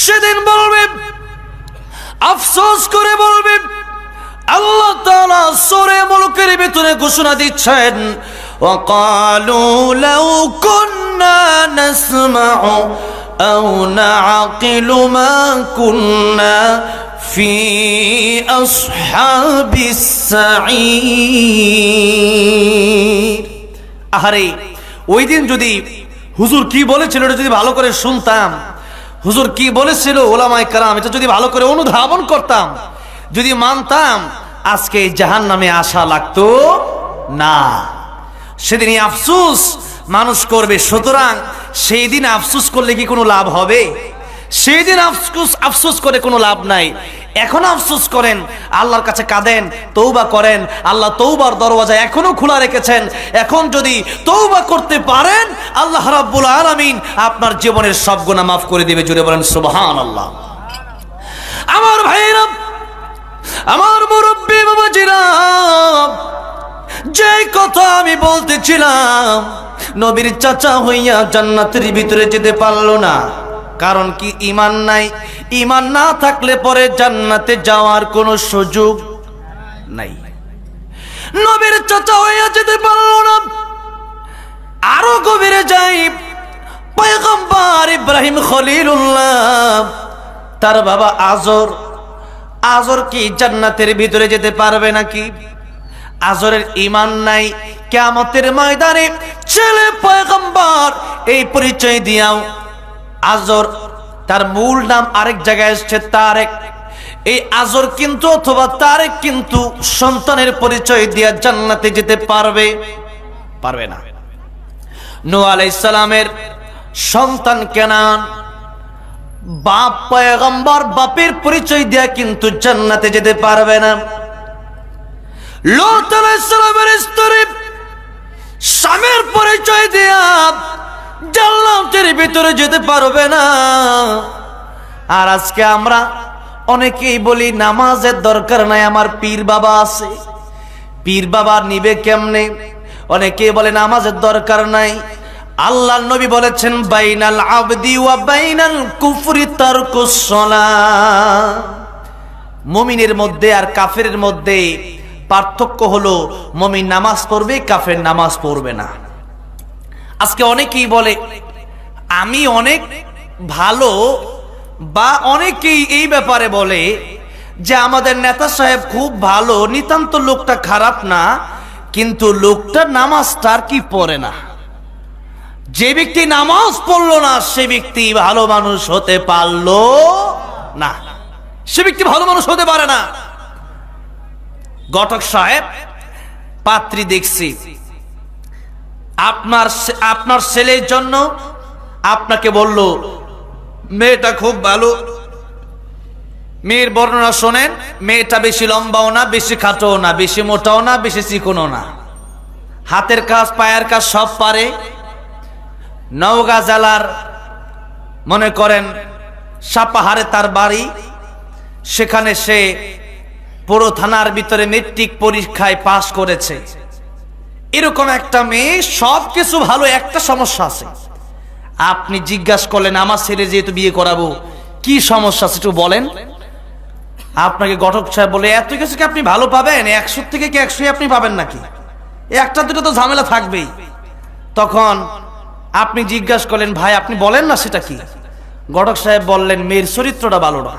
সেদিন বলবে, আফসোস করে বলবে, আল্লাহ তাআলা সূরা মুলকের ভিতরে ঘোষণা দিচ্ছেন, ওয়াকালু লাউ কুন্না নাসমাউ আও নাআকিলু মা কুন্না ফি আসহাবিস সাঈর। আহারে, ওই দিন যদি হুজুর কি বলেছিল এটা যদি ভালো করে শুনতাম, হুজুর কি বলেছিল উলামায়ে কেরাম এটা যদি ভালো করে অনুধাবন করতাম, যদি মানতাম, আজকে জাহান্নামে আশা লাগতো না। সেদিনই আফসোস মানুষ করবে। সুতরাং সেই দিন আফসোস করলে কি কোনো লাভ হবে? সেই দিন আফসোস করে কোনো লাভ নাই। এখন আফসোস করেন, আল্লাহর কাছে কাঁদেন, তওবা করেন। আল্লাহ তওবার দরওয়াজা এখনো খোলা রেখেছেন। এখন যদি তওবা করতে পারেন, আল্লাহ রাব্বুল আলামিন আপনার জীবনের সব গুনাহ মাফ করে দিবে। জোরে বলেন সুবহানাল্লাহ। আমার ভাইরা, আমার মুরব্বী বাবাজিরা, যে কথা আমি বলতেছিলাম, নবীর চাচা হইয়া জান্নাতের ভিতরে যেতে পারলো না। কারণ কি? ঈমান নাই। ঈমান না থাকলে পরে জান্নাতে যাওয়ার কোনো সুযোগ নাই। নবীর চাচা হইয়া যেতে পারলো না। আরো গভীরে যাই, পয়গম্বর ইব্রাহিম খলিলুল্লাহ, তার বাবা আজর কি জান্নাতের ভিতরে যেতে পারবে নাকি? আজরের ঈমান নাই, কিয়ামতের ময়দানে ছেলে পয়গম্বর এই পরিচয় দিয়াও আজর, তার মূল নাম আরেক জায়গায় এসেছে তারেক। এই আজর কিন্তু অথবা তারেক কিন্তু সন্তানের পরিচয় দিয়া জান্নাতে যেতে পারবে না। নূহ আলাইহিস সালামের সন্তান কেনান, বাপ পয়গম্বর, বাপের পরিচয় দিয়া কিন্তু জান্নাতে যেতে পারবে না। লূত আলাইহিস সালামের স্ত্রী স্বামীর পরিচয় দিয়া জান্নাতের ভিতরে যেতে পারবে না। আর আজকে আমরা অনেকেই বলি নামাজের দরকার নাই, আমার পীর বাবা আছে। পীর বাবা নিবে কেমনে? অনেকেই বলে নামাজের দরকার নাই। আল্লাহর নবী বলেছেন বাইনাল আবদি ওয়া বাইনাল কুফরি তারকুস সালাহ। মুমিনের মধ্যে আর কাফেরের মধ্যে পার্থক্য হলো মুমিন নামাজ পড়বে, কাফের নামাজ পড়বে না। আজকে অনেকেই বলে আমি অনেক ভালো, বা অনেকেই এই ব্যাপারে বলে যে আমাদের নেতা সাহেব খুব ভালো, নিতান্ত লোকটা খারাপ না, কিন্তু লোকটা নামাজটা আর কি পড়ে না। যে ব্যক্তি নামাজ পড়লো না সে ব্যক্তি ভালো মানুষ হতে পারলো না, সে ব্যক্তি ভালো মানুষ হতে পারে না। ঘটক সাহেব পাত্রী দেখছি, আপনার ছেলের জন্য আপনাকে বলল মেয়েটা খুব ভালো। মেয়ের বর্ণনা শোনেন, মেয়েটা বেশি লম্বাও না, বেশি খাটোও না, বেশি মোটাও না, বেশি চিকনও না, হাতের কাজ পায়ের কাজ সব পারে। নওগাঁ জেলার মনে করেন সাপাহারে তার বাড়ি, সেখানে সে পুরো থানার ভিতরে মেট্রিক পরীক্ষায় পাশ করেছে। এরকম একটা মেয়ে, সব কিছু ভালো, একটা সমস্যা আছে। আপনি জিজ্ঞাসা করলেন আমার ছেলে যেহেতু বিয়ে করাবো কি সমস্যা আছে একটু বলেন। আপনাকে ঘটক সাহেব বলে এত কিছু কি আপনি ভালো পাবেন? 100 থেকে কি 100 আপনি পাবেন নাকি? একটা দুটো তো ঝামেলা থাকবেই। তখন আপনি জিজ্ঞাসা করলেন ভাই আপনি বলেন না সেটা কি? ঘটক সাহেব বললেন মেয়ের চরিত্রটা ভালো না।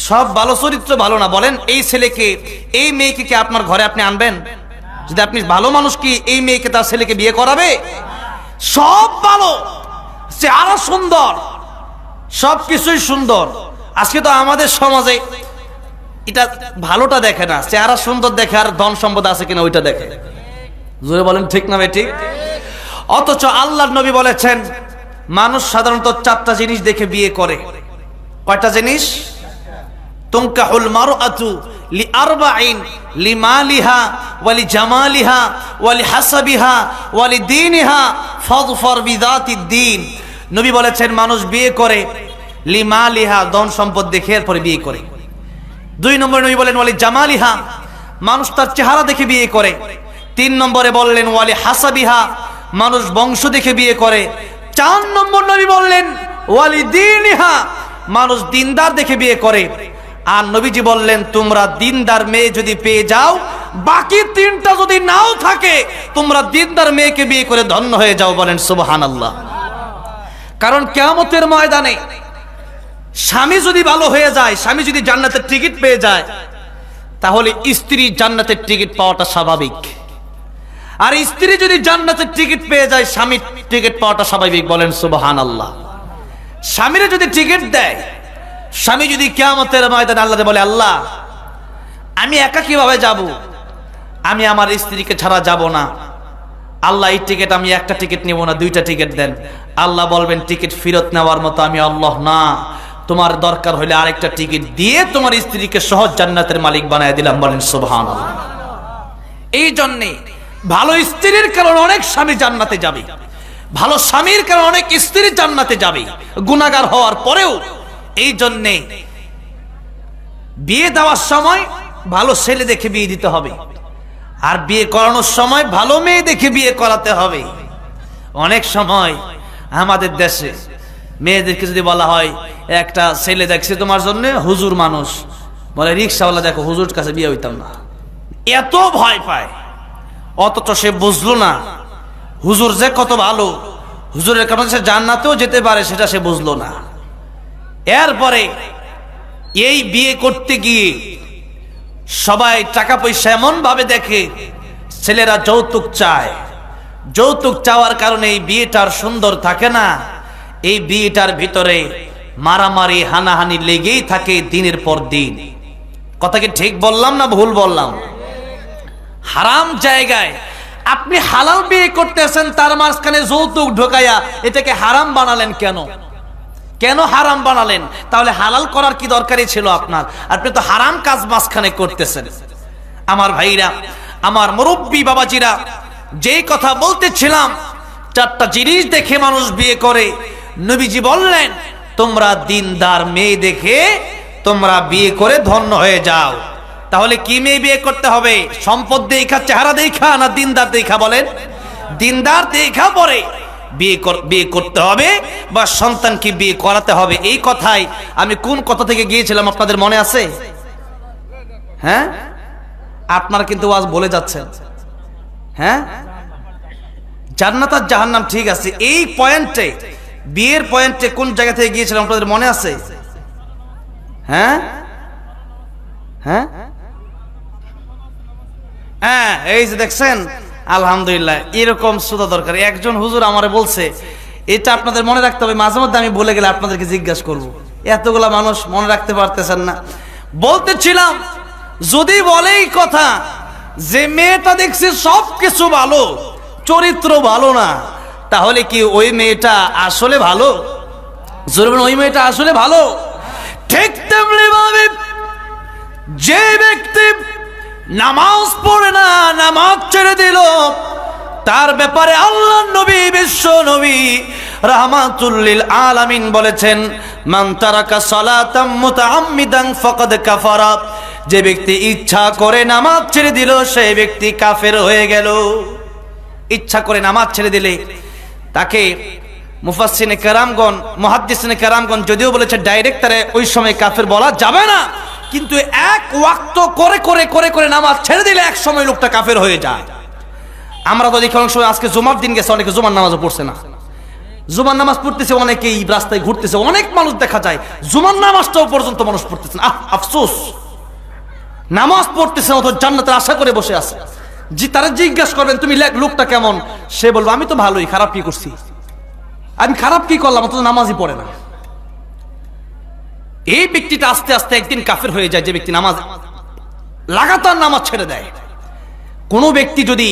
সব ভালো, চরিত্র ভালো না। বলেন এই ছেলেকে, এই মেয়েকে কি আপনার ঘরে আপনি আনবেন? যদি আপনি ভালো মানুষ কি এই মেয়েকে তার ছেলেকে বিয়ে করাবে? সব ভালো, চেহারা সুন্দর, সবকিছুই সুন্দর। আজকে তো আমাদের সমাজে এটা ভালোটা দেখে না, চেহারা সুন্দর দেখে আর ধন সম্পদ আছে কিনা ওইটা দেখে। জোরে বলেন ঠিক না বেঠিক? অথচ আল্লাহর নবী বলেছেন মানুষ সাধারণত 4টা জিনিস দেখে বিয়ে করে। কয়টা জিনিস? তুনকাহুল মারআতু লিআরবাইন লিমালিহা ওয়া লিজামালিহা ওয়া লিহাসাবিহা ওয়া লিদীনিহা ফাযফার বিযাতিদ দ্বীন। নবী বলেছেন মানুষ বিয়ে করে লিমালিহা, ধন সম্পদ দেখে এরপরে বিয়ে করে। 2 নম্বরে নবী বলেন ওয়া লিজামালিহা, মানুষ তার চেহারা দেখে বিয়ে করে। 3 নম্বরে বললেন ওয়া লিহাসাবিহা, মানুষ বংশ দেখে বিয়ে করে। 4 নম্বর নবী বললেন ওয়া লিদীনিহা, মানুষ দিনদার দেখে বিয়ে করে। আর নবীজি বললেন তোমরা দিনদার মেয়ে যদি পেয়ে যাও, বাকি 3টা যদি নাও থাকে, তোমরা দিনদার মেয়েকে বিয়ে করে ধন্য হয়ে যাও। বলেন সুবহানাল্লাহ। কারণ কিয়ামতের ময়দানে স্বামী যদি ভালো হয়ে যায়, স্বামী যদি জান্নাতের টিকিট পেয়ে যায়, তাহলে স্ত্রী জান্নাতের টিকিট পাওয়াটা স্বাভাবিক। আর স্ত্রী যদি জান্নাতের টিকিট পেয়ে যায়, স্বামীর টিকিট পাওয়াটা স্বাভাবিক। বলেন সুবহানাল্লাহ। স্বামীরা যদি টিকিট দেয়, স্বামী যদি কিয়ামতের ময়দানে আল্লাহকে বলে আল্লাহ আমি একা কিভাবে যাব, আমি আমার স্ত্রীকে ছাড়া যাব না, আল্লাহ এই টিকিট আমি একটা টিকিট নেব না, 2টা টিকিট দেন। আল্লাহ বলবেন টিকিট ফেরত নেওয়ার মতো আমি আল্লাহ না, তোমার দরকার হলে আরেকটা টিকিট দিয়ে তোমার স্ত্রীকে সহজ জান্নাতের মালিক বানায় দিলাম। বলেন সুবহানাল্লাহ। এই জন্যে ভালো স্ত্রীর কারণে অনেক স্বামী জান্নাতে যাবে, ভালো স্বামীর কারণে অনেক স্ত্রী জান্নাতে যাবে গুনাহগার হওয়ার পরেও। এই জন্যে বিয়ে দেওয়ার সময় ভালো ছেলে দেখে বিয়ে দিতে হবে, আর বিয়ে করানোর সময় ভালো মেয়ে দেখে বিয়ে করাতে হবে। অনেক সময় আমাদের দেশে মেয়েদেরকে যদি বলা হয় একটা ছেলে দেখছে তোমার জন্য, হুজুর মানুষ বলে রিক্সাওয়ালা দেখো, হুজুর কাছে বিয়ে হইতাম না, এত ভয় পায়। অথচ সে বুঝলো না হুজুর যে কত ভালো, হুজুরের কারণে সে জান্নাতেও যেতে পারে, সেটা সে বুঝলো না। এরপরে এই বিয়ে করতে গিয়ে সবাই টাকা পয়সা এমন ভাবে দেখে, ছেলেরা যৌতুক চায়, যৌতুক চাওয়ার কারণে এই বিয়েটার সুন্দর থাকে না। এই বিয়েটার ভিতরে মারামারি হানাহানি লেগেই থাকে দিনের পর দিন। কথা কি ঠিক বললাম না ভুল বললাম? হারাম জায়গায় আপনি হালাল বিয়ে করতেছেন, তার মাঝখানে যৌতুক ঢোকাইয়া এটাকে হারাম বানালেন কেন? কেন হারাম বানালেন? তাহলে হালাল করার কি দরকারই ছিল আপনার? আপনি তো হারাম কাজ মাঝখানে করতেছেন। আমার ভাইরা, আমার মুরব্বী বাবাজিরা, যেই কথা বলতেছিলাম, চারটা জিনিস দেখে মানুষ বিয়ে করে। নবীজি বললেন, তোমরা দিনদার মেয়ে দেখে তোমরা বিয়ে করে ধন্য হয়ে যাও। তাহলে কি মেয়ে বিয়ে করতে হবে? সম্পদ দেখা, চেহারা দেখা, না দিনদার দেখা? বলেন, দিনদার দেখা পরে বিয়ে করতে হবে বা সন্তানকে বিয়ে করাতে হবে। এই কথাই আমি কোন কথা থেকে গিয়েছিলাম আপনাদের মনে আছে? হ্যাঁ, আপনারা কিন্তু আজ বলে যাচ্ছেন। হ্যাঁ, জান্নাত আর জাহান্নাম, ঠিক আছে। এই পয়েন্টে, বিয়ের পয়েন্টে কোন জায়গা থেকে গিয়েছিলাম আপনাদের মনে আছে? হ্যাঁ হ্যাঁ হ্যাঁ, এই যে দেখছেন, আলহামদুলিল্লাহ, এরকম শ্রোতা দরকার। একজন হুজুর আমারে বলছে, এটা আপনাদের মনে রাখতে হবে। মাঝে মধ্যে আমি বলে গেলে আপনাদেরকে জিজ্ঞাসা করব, এতগুলা মানুষ মনে রাখতে পারতেছেন না। বলতেছিলাম, যদি বলে এই কথা যে মেয়েটা দেখছি সবকিছু ভালো, চরিত্র ভালো না, তাহলে কি ওই মেয়েটা আসলে ভালো? জরুর ওই মেয়েটা আসলে ভালো? ঠিক তেমনি ভাবে যে ব্যক্তি নামাজ পড়ে না, নামাজ ছেড়ে দিল, তার ব্যাপারে আল্লাহ নবী, বিশ্ব নবী রাহমাতুল লিল আলামিন বলেছেন, মান তারাকা সালাতাম মুতাআম্মিদান ফাকাদ কাফারা। যে ব্যক্তি ইচ্ছা করে নামাজ ছেড়ে দিল, সেই ব্যক্তি কাফের হয়ে গেল। ইচ্ছা করে নামাজ ছেড়ে দিলে তাকে মুফাসসিনে কেরামগণ, মুহাদ্দিসিনে কেরামগণ যদিও বলেছে ডাইরেক্ট তারে ওই সময় কাফের বলা যাবে না, কিন্তু এক ওয়াক্ত করে করে করে করে নামাজ ছেড়ে দিলে এক সময় লোকটা কাফের হয়ে যায়। আমরা তো দেখি অনেক সময়, আজকে জুমার দিন গেছে, অনেকে জুমার নামাজও পড়ছে না। জুমার নামাজ পড়তেছে, অনেকেই রাস্তায় ঘুরতেছে, অনেক মানুষ দেখা যায় জুমার নামাজটাও পর্যন্ত মানুষ পড়তেছে না। আফসোস, নামাজ পড়তেছে অথচ জান্নাতের আশা করে বসে আছে। তারা জিজ্ঞাসা করবেন, তুমি লোকটা কেমন? সে বলবো, আমি তো ভালোই, খারাপ কি করছি? আমি খারাপ কি করলাম? অথচ নামাজই পড়ে না। এই ব্যক্তিটা আস্তে আস্তে একদিন কাফের হয়ে যায়, যে ব্যক্তি নামাজ লাগাতার নামাজ ছেড়ে দেয়। কোন ব্যক্তি যদি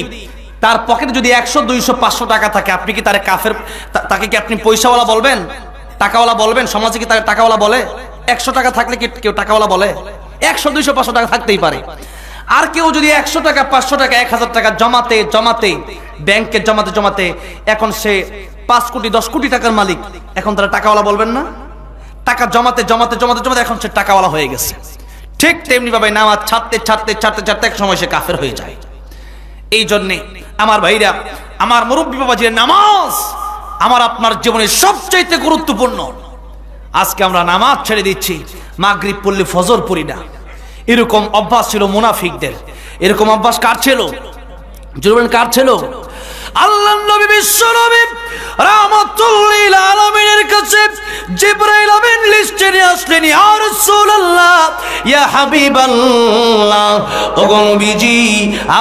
তার পকেটে যদি 100, 200, 500 টাকা থাকে, আপনি কি তারে কাফের, তাকে কি আপনি পয়সাওয়ালা বলবেন, টাকাওয়ালা বলবেন? সমাজে কি তাকে টাকাওয়ালা বলে? 100 টাকা থাকলে কি কেউ টাকাওয়ালা বলে? 100, 200, 500 টাকা থাকতেই পারে। আর কেউ যদি 100 টাকা, 500 টাকা, 1000 টাকা জমাতে জমাতে, ব্যাংকে জমাতে জমাতে এখন সে 5 কোটি 10 কোটি টাকার মালিক, এখন তারা টাকাওয়ালা বলবেন না? টাকা জমাতে জমাতে জমাতে জমাতে এখন সে টাকাওয়ালা হয়ে গেছে। ঠিক তেমনি ভাবে নামাজ ছাড়তে ছাড়তে ছাড়তে ছাড়তে এক সময় সে কাফের হয়ে যায়। এই জন্যে আমার ভাইরা, আমার মুরব্বী বাবাজির, নামাজ আমার আপনার জীবনের সবচাইতে গুরুত্বপূর্ণ। আজকে আমরা নামাজ ছেড়ে দিচ্ছি, মাগরিব পড়লে ফজর পড়ি না। এরকম অভ্যাস ছিল মুনাফিকদের। এরকম অভ্যাস কার ছিল? জুরবেন, কার ছিল? আল্লাহর নবী, বিশ্ব নবী রাহমাতুল লিল আলামিনের কাছে জিবরাইল আমিন লিস্টে নিয়ে আসলেন, ইয়া রাসূলুল্লাহ, ইয়া হাবিবাল্লাহ, ওগো নবীজি,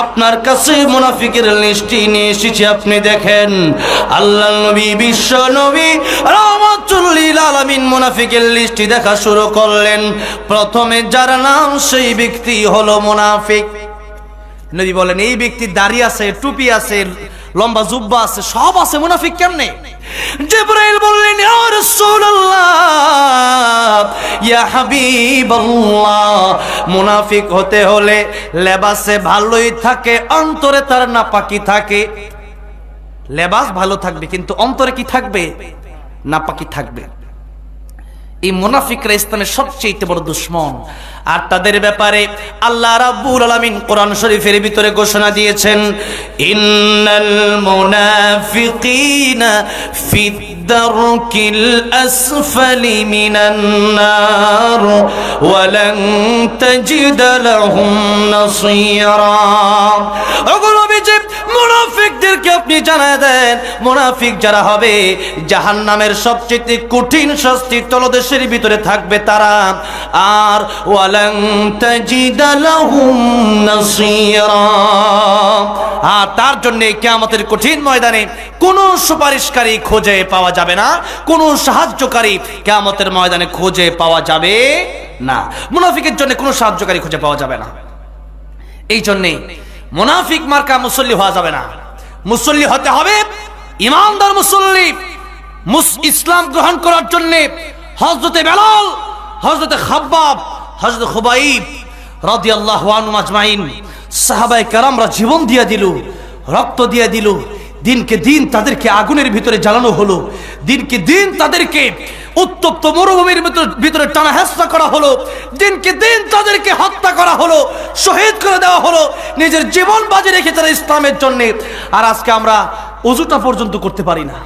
আপনার কাছে মুনাফিকের লিস্টটি নিয়ে এসেছি, আপনি দেখেন। আল্লাহর নবী, বিশ্ব নবী রাহমাতুল লিল আলামিন মুনাফিকের লিস্টটি দেখা শুরু করলেন। প্রথমে যার নাম, সেই ব্যক্তি হলো মুনাফিক। নবী বলেন, এই ব্যক্তির দাড়ি আছে, টুপি আছে, লম্বা জুব্বা আছে, সব আছে, মুনাফিক কেমনে? জিবরাইল বললেন, ইয়া রাসূলুল্লাহ, ইয়া হাবিবাল্লাহ, মুনাফিক হতে হলে লেবাসে ভালোই থাকে, অন্তরে তার নাপাকি থাকে। লেবাস ভালো থাকবে কিন্তু অন্তরে কি থাকবে? নাপাকি থাকবে। এই মুনাফিকরা ইসলামের সবচেয়ে বড় দুশমন। আর তাদের ব্যাপারে আল্লাহ রাব্বুল আলামিন কোরআন শরীফের ভিতরে ঘোষণা দিয়েছেন, ইন্নাল মুনাফিকিনা ফিদ দারকিল আসফালি মিনান নার ওয়া লান তাজিদ লাহুম নাসীরা। ওগো নবীজি, মুনাফিকদেরকে আপনি জানায় দেন মুনাফিক যারা হবে জাহান্নামের সবচেয়ে কঠিন শাস্তির তলদেশের ভিতরে থাকবে তারা। আর ওয়ালান তাজিদা লাহুম নাসীরা, আর তার জন্য কিয়ামতের কঠিন ময়দানে কোনো সুপারিশকারী খুঁজে পাওয়া যাবে না, কোনো সাহায্যকারী কিয়ামতের ময়দানে খুঁজে পাওয়া যাবে না। মুনাফিকের জন্য কোনো সাহায্যকারী খুঁজে পাওয়া যাবে না। এই জন্যে মুনাফিক মার্কা মুসল্লি হওয়া যাবে না। মুসল্লি হতে হবে ইমানদার মুসল্লি। ইসলাম গ্রহণ করার জন্য হযরতে বেলাল, হযরতে খাব্বাব, হযরতে খুবাইব রাদিয়াল্লাহু আনহুম আজমাইন সাহাবায়ে কেরামরা জীবন দিয়ে দিল, রক্ত দিয়ে দিল। দিনকে দিন তাদেরকে আগুনের ভিতরে জ্বালানো হলো, দিনকে দিন তাদেরকে উত্তপ্ত মরুভূমির ভিতরে টানা হেঁচড়া করা হলো, দিনকে দিন তাদেরকে হত্যা করা হলো, শহীদ করে দেওয়া হলো, নিজের জীবন বাজি রেখে তারা ইসলামের জন্য। আর আজকে আমরা ওযুটা পর্যন্ত করতে পারি না,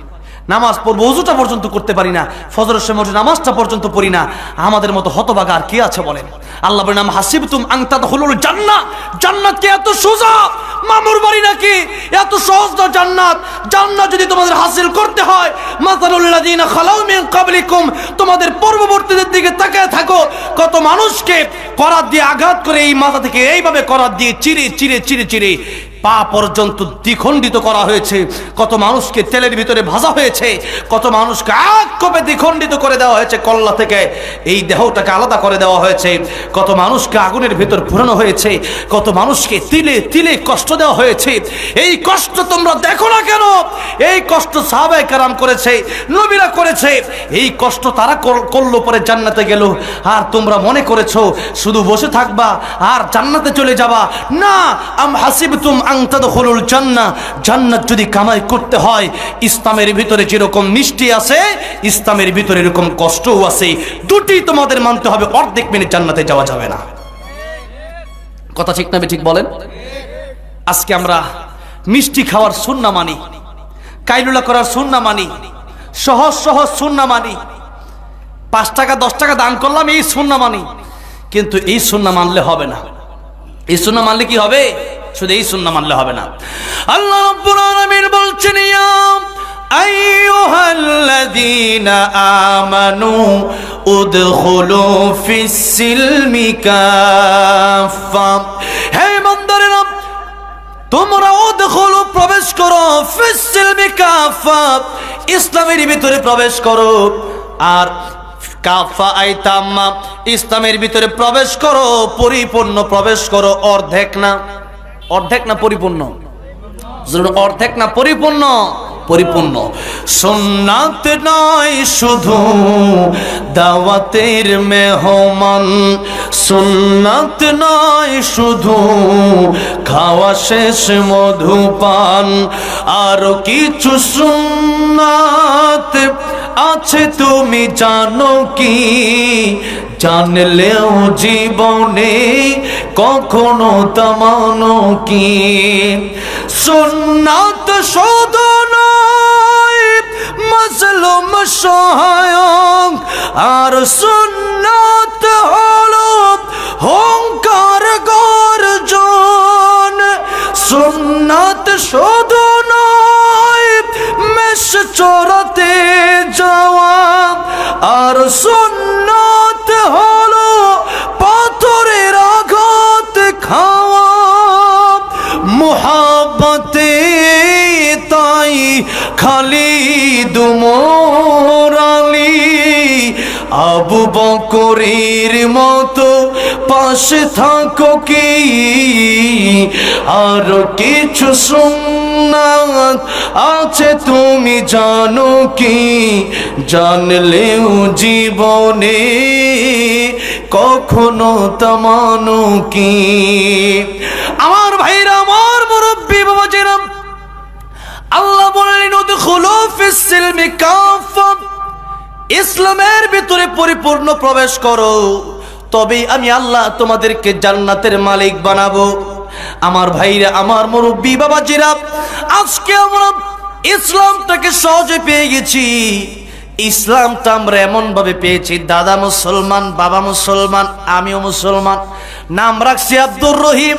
নামাজ পড়বো ওযুটা পর্যন্ত করতে পারি না, ফজরের সময় নামাজটা পর্যন্ত পড়ি না। আমাদের মতো হতভাগা আর কে আছে বলেন? আল্লাহ বলেন আম হাসিবতুম আন তাদখুলুল জান্নাহ, জান্নাত কি এত সোজা? মামুর বাড়ি নাকি? এত সহজ না জান্নাত। জান্নাত যদি তোমাদের হাসিল করতে হয়, মাসালুল লাযিনা খালাউ মিন ক্বাবলিকুম, তোমাদের পূর্ববর্তীদের দিকে তাকিয়ে থাকো। কত মানুষকে করাত দিয়ে আঘাত করে এই মাথা থেকে এইভাবে করাত দিয়ে চিরে চিরে চিরে চিরে পা পর্যন্ত দ্বিখণ্ডিত করা হয়েছে, কত মানুষকে তেলের ভিতরে ভাজা হয়েছে, কত মানুষকে এক কোপে দ্বিখণ্ডিত করে দেওয়া হয়েছে, কল্লা থেকে এই দেহটাকে আলাদা করে দেওয়া হয়েছে, কত মানুষকে আগুনের ভিতর পুরানো হয়েছে, কত মানুষকে তিলে তিলে কষ্ট দেওয়া হয়েছে। এই কষ্ট তোমরা দেখো না কেন? এই কষ্ট সাহাবায়ে কেরাম করেছে, নবীরা করেছে। এই কষ্ট তারা করলো, পরে জান্নাতে গেল। আর তোমরা মনে করেছো শুধু বসে থাকবা আর জান্নাতে চলে যাবা? না, আম হাসিবতুম আন তাদখুলুল জান্নাহ, জান্নাত যদি কামাই করতে হয় ইসলামের ভিতরে যেরকম মিষ্টি আছে ইসলামের ভিতরে এরকম কষ্টও আছে। দুটি তোমাদের মানতে হবে, অর্ধেক মেনে জান্নাতে যাওয়া যাবে না। কথা ঠিক না ঠিক বলেন? আজকে আমরা মিষ্টি খাওয়ার সুন্নাহ মানি, কাইলুলা করার সুন্নাহ মানি, সহজ সহজ সুন্নাহ মানি, 5 টাকা 10 টাকা দান করলাম এই সুন্নাহ মানি। কিন্তু এই সুন্নাহ মানলে হবে না। এই সুন্নাহ মানলে কি হবে? শুধু এই সুন্নাহ মানলে হবে না। আল্লাহ রাব্বুল আলামিন বলছেন ইয়া আইয়ুহাল্লাযীনা আমানু উদখুলু ফিস-সিলমি কাফা, হে ইমানদারেরা তোমরা উদখুলু প্রবেশ করো, ফিস-সিলমি কাফা ইসলামের ভিতরে প্রবেশ করো। আর কাফা আইতাম্মা ইসলামের ভিতরে প্রবেশ করো, পরিপূর্ণ প্রবেশ করো, অর্ধেক না। অর্ধেক না পরিপূর্ণ? অর্ধেক না পরিপূর্ণ? পরিপূর্ণ। সুন্নাত নয় শুধু দাওয়াতের মেহমান, সুন্নাত নয় শুধু খাওয়া শেষ মধুপান, আরো কিছু সুন্নাত আছে তুমি জানো কি? জানলেও জীবনে কখনো তা মানো কি? সুন্নাত শুধু নয় মাজলুম সহায়ক, আর সুন্নাত হলো হুঙ্কার গর্জন। সুন্নাত শুধু নয় মেষ চড়াতে যাওয়া, আর সুন্নাত হলো পাথরের আঘাত খাওয়া। মুহাব্বতে তাই খালিদ ওমর আলী আবু বকরের মতো পাশে থাকো কি? আর কিছু সুন্নাত আছে তুমি জানো কি? জানলেও জীবনে কখনো তা মানো কি? আমার ভাইরা, আমার মুরব্বী বাবাজিরা, আল্লাহ বললেন উদখুলু ফিস-সিলমি কাফা, ইসলামের ভিতরে পরিপূর্ণ প্রবেশ করো, তবেই আমি আল্লাহ তোমাদেরকে জান্নাতের মালিক বানাবো। আমার ভাইরা, আমার মুরব্বী বাবাজিরা, আজকে আমরা ইসলামটাকে সহজে পেয়ে গেছি। ইসলামটা আমরা এমন ভাবে পেয়েছি, দাদা মুসলমান, বাবা মুসলমান, আমিও মুসলমান, নাম রাখছি আব্দুর রহিম,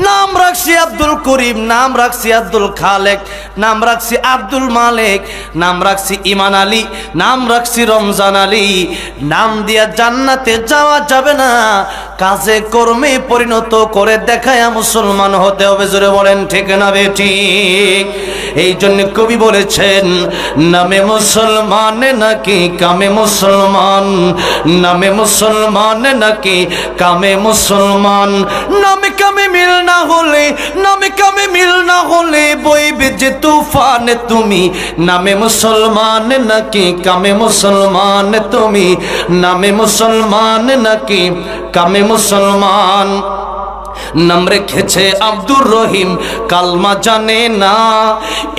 নাম রাখছি আব্দুল করিম, নাম রাখছি আব্দুল খালেক, নাম রাখছি আব্দুল মালিক, নাম রাখছি ইমান আলী, নাম রাখছি রমজান আলী। নাম দিয়া জান্নাতে যাওয়া যাবে না, কাজে কর্মে পরিণত করে দেখায় মুসলমান হতে হবে। জোরে বলেন ঠিক না বেঠিক? এই জন্য কবি বলেছেন, নামে মুসলমান নাকি কামে মুসলমান, নামে মুসলমান নাকি কামে মুসলমান। নামে কামে মিল না হলে, নামে কামে মিল না হলে বইবে যে তুফানে তুমি। নামে মুসলমান নাকি কামে মুসলমান তুমি, নামে মুসলমান নাকি কামে মুসলমান। নাম রেখেছে আব্দুর রহিম, কালমা জানে না।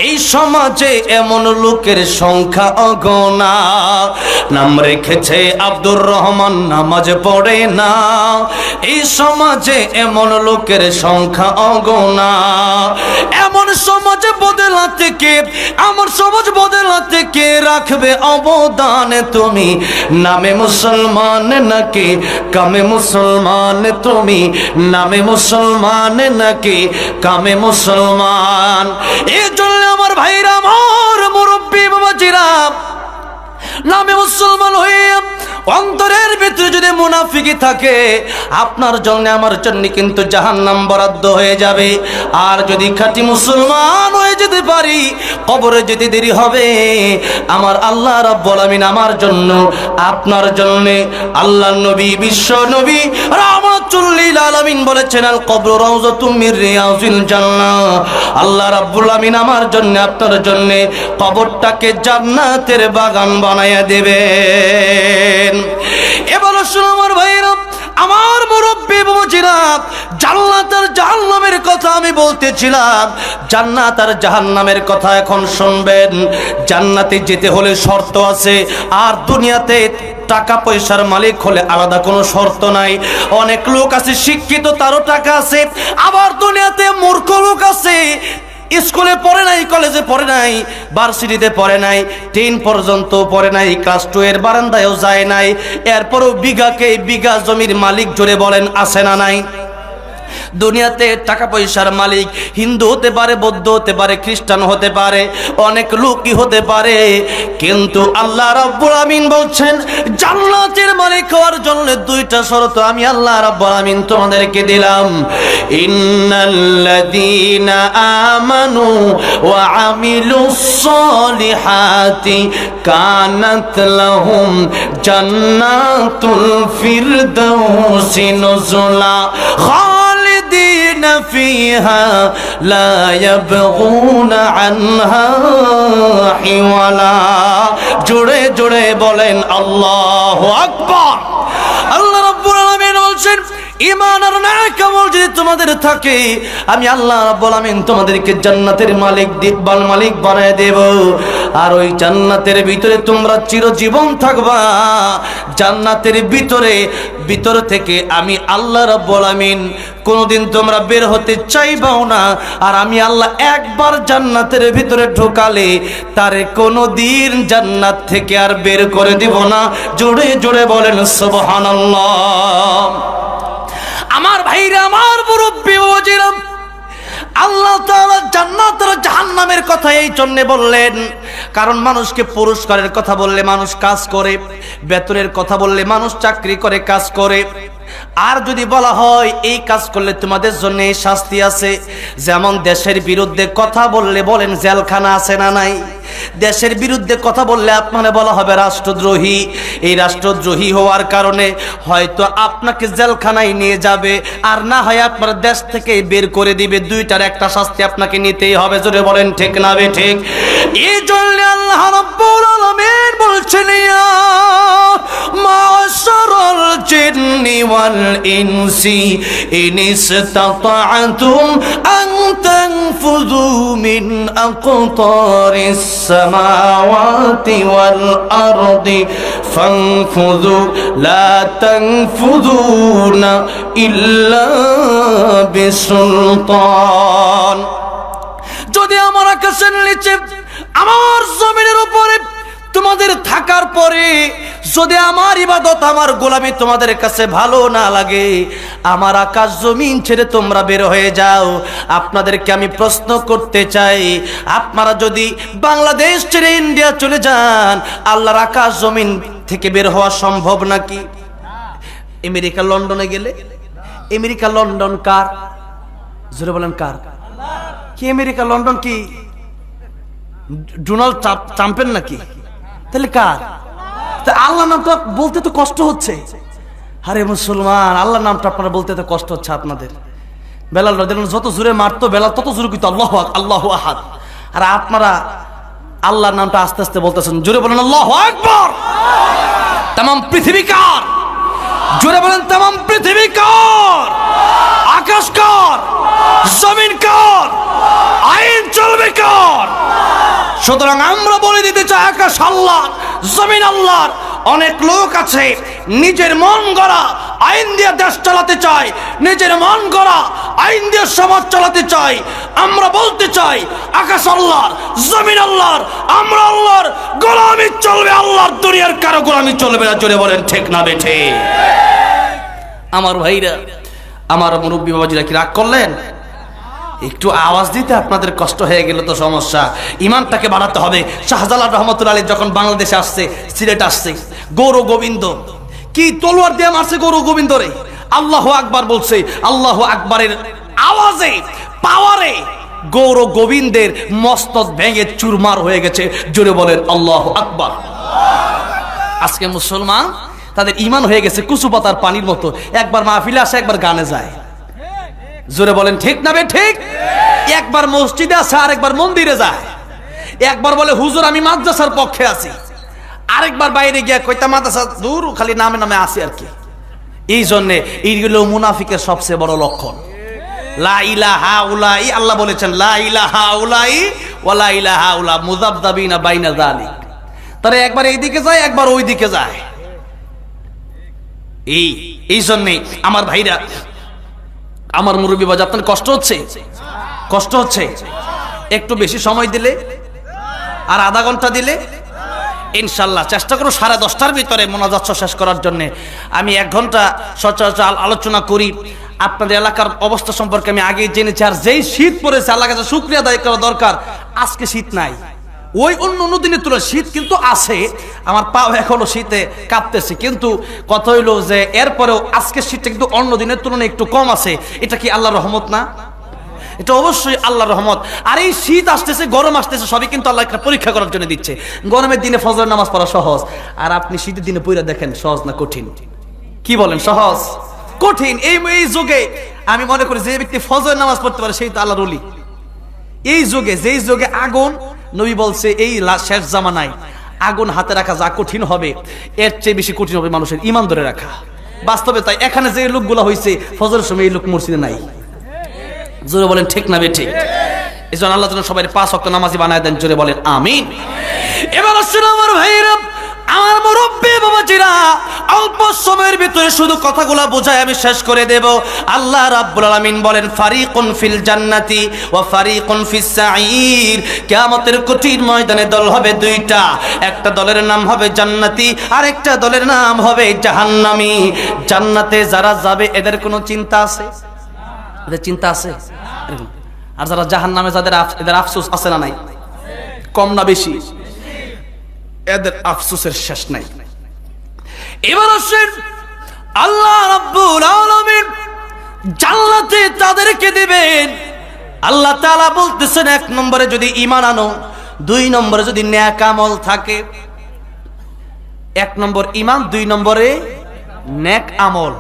এই সমাজে এমন লোকের সংখ্যা অগণা। নাম রেখেছে আব্দুর রহমান, নামাজ পড়ে না। এই সমাজে এমন লোকের সংখ্যা অগণা। এমন সমাজ বদলাতে কে, আমার সমাজ বদলাতে কে রাখবে অবদান তুমি। নামে মুসলমান নাকি কামে মুসলমান তুমি, নামে মুসলমান নাকি কামে মুসলমান। এই জন্য আমার ভাইরা, আমার মুরব্বী বাবাজিরা, নামে মুসলমান হয়ে অন্তরের ভিতরে যদি মুনাফিকি থাকে, আপনার জন্য আমার জন্য কিন্তু জাহান্নাম বরাদ্দ হয়ে যাবে। আর যদি খাঁটি মুসলমান হয়ে যেতে পারি, কবরে যেতে দেরি হবে। আমার আল্লাহ রাব্বুল আমিন আমার জন্য, আপনার জন্য, আল্লাহর নবী, বিশ্ব নবী রাহমাতুল লিল আলামিন বলেছেন, আল কবরু রাউযাতুম মির রিয়াজিল জান্নাহ। আল্লাহ রাব্বুল আমিন আমার জন্য, আপনার জন্য কবরটাকে জান্নাতের বাগান বানায়া দেবেন। এবার শুনো আমার ভাইরা, আমার মুরব্বী বাবাজিরা, জান্নাত আর জাহান্নামের কথা আমি বলতেছিলাম। জান্নাত আর জাহান্নামের কথা এখন শুনবেন। জান্নাতে যেতে হলে শর্ত আছে, আর দুনিয়াতে টাকা পয়সার মালিক হলে আলাদা কোনো শর্ত নাই। অনেক লোক আছে শিক্ষিত, তারও টাকা আছে, আবার দুনিয়াতে মূর্খ লোক আছে, স্কুলে পড়ে নাই, কলেজে পড়ে নাই, ভার্সিটিতে পড়ে নাই, 10 পর্যন্ত পড়ে নাই, ক্লাস 2 এর বারান্দায়ও যায় নাই, এরপরও বিঘাকে বিঘা জমির মালিক জোরে বলেন আছে না নাই? দুনিয়াতে টাকা পয়সার মালিক হিন্দু হতে পারে, বৌদ্ধ হতে পারে, খ্রিস্টান হতে পারে, অনেক লোকই হতে পারে, কিন্তু আল্লাহ রাব্বুল আমিন বলছেন, জান্নাতের মালিক হওয়ার জন্য 2টা শর্ত আমি আল্লাহ রাব্বুল আমিন তোমাদেরকে দিলাম। ইন্নাল্লাযীনা আমানু ওয়া আমিলুস সালিহাতি কানাত লাহুম জান্নাতুল ফিরদাউসি নুজুলা খালিদিনা ফিহা লা ইয়াবগুনা আনহা হিওয়ালা। জোরে জোরে বলেন আল্লাহু আকবার। আল্লাহ রাব্বুল আলামিন বলছেন, ঈমান আর নেক আমল যদি তোমাদের থাকে, আমি আল্লাহ রাব্বুল আমিন তোমাদেরকে জান্নাতের মালিক বানায় দেব। আর ওই জান্নাতের ভিতরে তোমরা চিরজীবন থাকবা। জান্নাতের ভিতর থেকে আমি আল্লাহ রাব্বুল আমিন কোনোদিন তোমরা বের হতে চাইবাও না। আর আমি আল্লাহ একবার জান্নাতের ভিতরে ঢোকালে তারে কোনোদিন জান্নাত থেকে আর বের করে দিব না। জোরে জোরে বলেন সুবহানাল্লাহ। আমার ভাইরা, আমার মুরব্বী বাবাজিরা, আল্লাহ তাআলা জান্নাত আর জাহান্নামের কথা এই জন্য বললেন, কারণ মানুষকে পুরস্কারের কথা বললে মানুষ কাজ করে, বেতনের কথা বললে মানুষ চাকরি করে, কাজ করে। আর যদি বলা হয় এই কাজ করলে তোমাদের জন্য এই শাস্তি আছে, যেমন দেশের বিরুদ্ধে কথা বললে বলেন জেলখানা আছে না নাই? দেশের বিরুদ্ধে কথা বললে আপনারা বলা হবে রাষ্ট্রদ্রোহী। এই রাষ্ট্রদ্রোহী হওয়ার কারণে হয়তো আপনাকে জেলখানায় নিয়ে যাবে, আর না হয় আপনার দেশ থেকে বের করে দিবে। 2টার একটা শাস্তি আপনাকে নিতেই হবে। জোরে বলেন ঠিক না বে ঠিক? এই জন্য আল্লাহ রাব্বুল আলামিন বলছেন, ইয়া মাশারাল জিন্নি ওয়াল ইনসি ইন ইসতাতা'তুম আন তানফুযু মিন আকতারিস সামাওয়াতি ওয়াল আরদি ফানফুযু লা তানফুযুনা ইল্লা বিসুলতান। যদি আমার আকাশের নিচে, আমার জমিনের উপরে তোমাদের থাকার পরে যদি আমার ইবাদত, আমার গোলামি তোমাদের কাছে ভালো না লাগে, আমার আকাশ জমিন ছেড়ে তোমরা বের হয়ে যাও। আপনাদেরকে আমি প্রশ্ন করতে চাই, আপনারা যদি বাংলাদেশ ছেড়ে ইন্ডিয়া চলে যান, আল্লাহর আকাশ জমিন থেকে বের হওয়া সম্ভব নাকি? আমেরিকা লন্ডনে গেলে, আমেরিকা লন্ডন কার? জোরে বলেন কার? কি আমেরিকা লন্ডন কি ডোনাল্ড ট্রাম্পের নাকি? তাহলে কার? আল্লাহ নামটা বলতে তো কষ্ট হচ্ছে। আরে মুসলমান, আল্লাহ নামটা আপনারা বলতে তো কষ্ট হচ্ছে আপনাদের। বেলাল রাদিয়াল্লাহু আনহু যত জোরে মারতো, বেলাল তত জোরে কইতো আল্লাহু আল্লাহু আহাদ। আর আপনারা আল্লাহর নামটা আস্তে আস্তে বলতেছেন। জোরে বলেন আল্লাহু আকবার। तमाम পৃথিবী কার? জোরে বলেন तमाम পৃথিবী কার? আকাশ কার? জমিন কার? আইন চলবে কার? সুতরাং আমরা বলে দিতে চাই, আকাশ আল্লাহর, জমিন আল্লাহর। অনেক লোক আছে নিজের মন গড়া আইন দিয়ে দেশ চালাতে চায়, নিজের মন গড়া আইন দিয়ে সমাজ চালাতে চায়। আমরা বলতে চাই, আকাশ আল্লাহর, জমিন আল্লাহর, আমরা আল্লাহর, গোলামি চলবে আল্লাহর, দুনিয়ার কারো গোলামি চলবে না। জোরে বলেন ঠিক না বেঠে? আমার ভাইরা, আমার মুরব্বী বাবাজিরা কি রাগ করলেন? একটু আওয়াজ দিতে আপনাদের কষ্ট হয়ে গেল তো সমস্যা। ইমানটাকে বাড়াতে হবে। শাহজালাল রহমতুল্লাহ আলাইহি যখন বাংলাদেশে আসছে, সিলেট আসছে, গৌর গোবিন্দ কি তলোয়ার দিয়ে মারছে গৌর গোবিন্দ রে। আল্লাহু আকবার বলছে, আল্লাহু আকবারের আওয়াজে, পাওয়ারে গৌর গোবিন্দের মস্তক ভেঙে চুরমার হয়ে গেছে। জোরে বলেন আল্লাহু আকবার। আজকে মুসলমান তাদের ঈমান হয়ে গেছে কুচু পাতার পানির মতো, একবার মাহফিলে আসে, একবার গানে যায়। জোরে বলেন ঠিক না বে ঠিক? একবার মসজিদে আসে, আরেকবার মন্দিরে যায়। একবার বলে হুজুর আমি মাদ্রাসার পক্ষে আছি, আরেকবার বাইরে গিয়া কইতা মাদ্রাসা দূর, খালি নামে নামে আসি আর কি। এই জন্যে এইগুলো মুনাফিকের সবচেয়ে বড় লক্ষণ। লা ইলাহা উলাই, আল্লাহ বলেছেন লা ইলাহা উলাই ওয়া লা ইলাহা উলা মুযাবযাবিনা বাইনা যালিক। তারা একবার এইদিকে যায়, একবার ওই দিকে যায়। এই জন্যে আমার ভাইরা, আমার মুরব্বী বাজা, আপনার কষ্ট হচ্ছে? কষ্ট হচ্ছে? একটু বেশি সময় দিলে, আর আধা ঘন্টা দিলে ইনশাল্লাহ চেষ্টা করো 10:30টার ভিতরে মোনাজাত শেষ করার জন্য। আমি 1 ঘন্টা সচরাচর আলোচনা করি। আপনাদের এলাকার অবস্থা সম্পর্কে আমি আগেই জেনেছি। আর যেই শীত পড়েছে, আল্লাহর কাছে শুকরিয়া আদায় করা দরকার। আজকে শীত নাই, ওই অন্য দিনের তুলনায় শীত কিন্তু আছে। আমার পা এখনো শীতে কাঁপতেছে, কিন্তু কথা হইলো যে এরপরেও আজকে শীতটা কিন্তু অন্য দিনের তুলনায় একটু কম আছে। এটা কি আল্লাহর রহমত না? এটা অবশ্যই আল্লাহর রহমত। আর এই শীত আসতেছে, গরম আসতেছে, সবই কিন্তু আল্লাহ একটা পরীক্ষা করার জন্য দিচ্ছে। গরমের দিনে ফজরের নামাজ পড়া সহজ, আর আপনি শীতের দিনে পড়া দেখেন সহজ না কঠিন? কি বলেন, সহজ কঠিন? এই যুগে আমি মনে করি যে ব্যক্তি ফজরের নামাজ পড়তে পারে সেই তো আল্লাহর ওলি। এই যুগে, যেই যুগে আগুন, নবী বলছে এই শেষ জামানায় আগুন হাতে রাখা যা কঠিন হবে, এর চেয়ে বেশি কঠিন হবে মানুষের ঈমান ধরে রাখা। বাস্তবে তাই। এখানে যে লোকগুলো হয়েছে ফজরের সময়, এই লোক মসজিদে নাই। জোরে বলেন ঠিক না বে ঠিক? এই জন্য আল্লাহ যেন সবাই 5 ওয়াক্ত নামাজি বানায় দেন। জোরে বলেন আমিন। এবার আসুন আমার ভাইরা, আমার মুরব্বী বাবাজিরা, অল্প সময়ের ভিতরে শুধু কথাগুলো বোঝায় আমি শেষ করে দেব। আল্লাহ রাব্বুল আলামিন বলেন ফারিকুন ফিল জান্নাতি ওয়া ফারিকুন ফিস সাঈর। কিয়ামতের কঠিন ময়দানে দল হবে 2টা। একটা দলের নাম হবে জান্নাতি, আর একটা দলের নাম হবে জাহান্নামী। জান্নাতে যারা যাবে এদের কোনো চিন্তা আছে? এদের চিন্তা আছে? আর যারা জাহান্নামে যাদের, এদের আফসোস আছে না নাই? কম না বেশি? এদের আফসোসের শেষ নাই। এবার আসেন, আল্লাহ রাব্বুল আলামিন জান্নাতে তাদেরকে দিবেন। আল্লাহ তাআলা বলতেছেন 1 নম্বরে যদি ঈমান আনো, 2 নম্বরে যদি নেক আমল থাকে। 1 নম্বর ঈমান, 2 নম্বরে নেক আমল।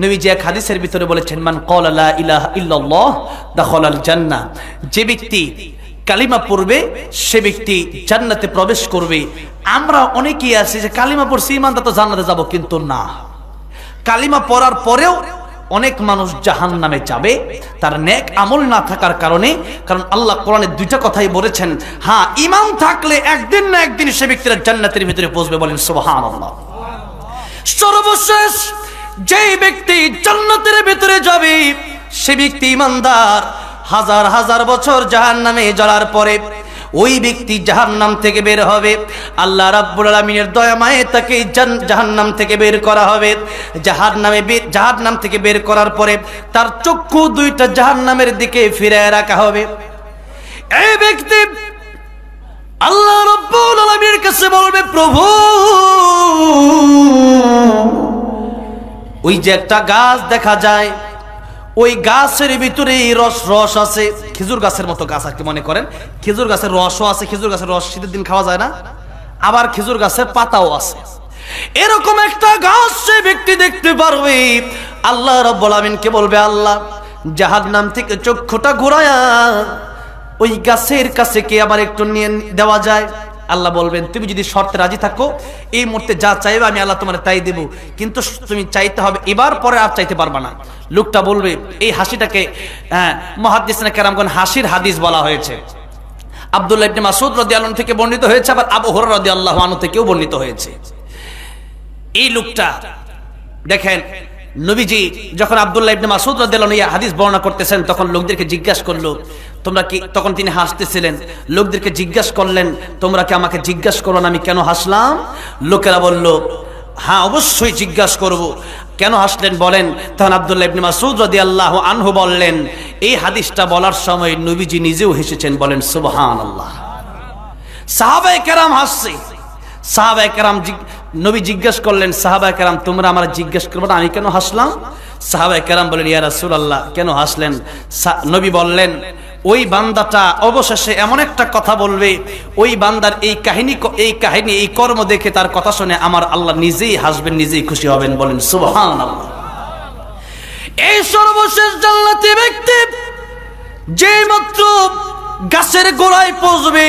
নবীজি এক হাদিসের ভিতরে বলেছেন মান ক্বালা লা ইলাহা ইল্লাল্লাহ দাখালাল জান্নাহ। যে ব্যক্তি কালিমা পড়বে সে ব্যক্তি জান্নাতে প্রবেশ করবে। আমরা অনেকেই আছি যে কালিমা পড়ছি ঈমানটা তো জান্নাতে যাব, কিন্তু না। কালিমা পড়ার পরেও অনেক মানুষ জাহান্নামে যাবে তার নেক আমল না থাকার কারণে। কারণ আল্লাহ কোরআনে 2টা কথাই বলেছেন, হ্যাঁ ঈমান থাকলে একদিন না একদিন সে ব্যক্তিরা জান্নাতের ভিতরে পৌঁছবে। বলেন সুবহানাল্লাহ। সর্বশেষ যে ব্যক্তি জান্নাতের ভিতরে যাবে সে ব্যক্তি ঈমানদার। 1000 বছর জাহান্নামে জ্বলার পরে ওই ব্যক্তি জাহান্নাম থেকে বের হবে। আল্লাহ রাব্বুল আলামিনের দয়া মায়ে তাকে জাহান্নাম থেকে বের করা হবে। জাহান্নাম থেকে বের করার পরে তার চক্ষু দুইটা জাহান্নামের দিকে ফিরিয়ে রাখা হবে। এই ব্যক্তি আল্লাহ রাব্বুল আলামিনের কাছে বলবে, প্রভু ওই যে একটা গাছ দেখা যায়, ওই গাছের ভিতরে রস আছে, খেজুর গাছের মতো গাছ আর কি মনে করেন, খেজুর গাছের রসও আছে, খেজুর গাছের রস শীতের দিন খাওয়া যায় না, আবার খেজুর গাছের পাতাও আছে, এরকম একটা গাছ সে ব্যক্তি দেখতে পারবে। আল্লাহ রাব্বুল আমিনকে বলবে, আল্লাহ জাহান্নাম থেকে চক্ষুটা ঘুরায়া ওই গাছের কাছে কি আবার একটু নিয়ে দেওয়া যায়? আল্লাহ বলবেন, তুমি যদি শর্তে রাজি থাকো এই মুহূর্তে যা চাইবে আমি আল্লাহ তোমার তাই দেব, কিন্তু তুমি চাইতে হবে, এবার পরে আর চাইতে পারবা না। লোকটা বলবে, এই হাসিটাকে মুহাদ্দিসিনে কেরামগণ হাসির হাদিস বলা হয়েছে। আব্দুল্লাহ ইবনে মাসউদ রাদিয়াল্লাহু আনহু থেকে বর্ণিত হয়েছে, আবার আবু হুরায়রা রাদিয়াল্লাহু আনহু থেকেও বর্ণিত হয়েছে। এই লোকটা দেখেন, নবীজি যখন আব্দুল্লাহ ইবনে মাসউদ রাদিয়াল্লাহু আনহু এই হাদিস বর্ণনা করতেছেন, তখন লোকদেরকে জিজ্ঞাসা করলো, তোমরা কি, তখন তিনি হাসতেছিলেন, লোকদেরকে জিজ্ঞাসা করলেন, তোমরা কি আমাকে জিজ্ঞাসা করো না আমি কেন হাসলাম? লোকেরা বলল, হ্যাঁ অবশ্যই জিজ্ঞাসা করব। কেন হাসলেন বলেন? তখন আব্দুল্লাহ ইবনে মাসউদ রাদিয়াল্লাহু আনহু বললেন, এই হাদিসটা বলার সময় নবীজি নিজেও হেসেছেন, বলেন সুবহানাল্লাহ। সাহাবায়ে কেরাম হাসছে। সাহাবায়ে কেরাম, নবী জিজ্ঞাসা করলেন, সাহাবায়ে কেরাম তোমরা আমার জিজ্ঞাসা করবে না আমি কেন হাসলাম? সাহাবায়ে কেরাম বলেন, ইয়া রাসূলুল্লাহ কেন হাসলেন? নবী বললেন, ওই বান্দাটা অবশেষে এমন একটা কথা বলবে, ওই বান্দার এই কাহিনী এই কর্ম দেখে তার কথা শুনে আমার আল্লাহ নিজেই হাসবেন, নিজেই খুশি হবেন, বলেন সুবহানাল্লাহ। এই সর্বশেষ জান্নাতি ব্যক্তি যে মাত্র গাছের গোড়ায় পৌঁছবে,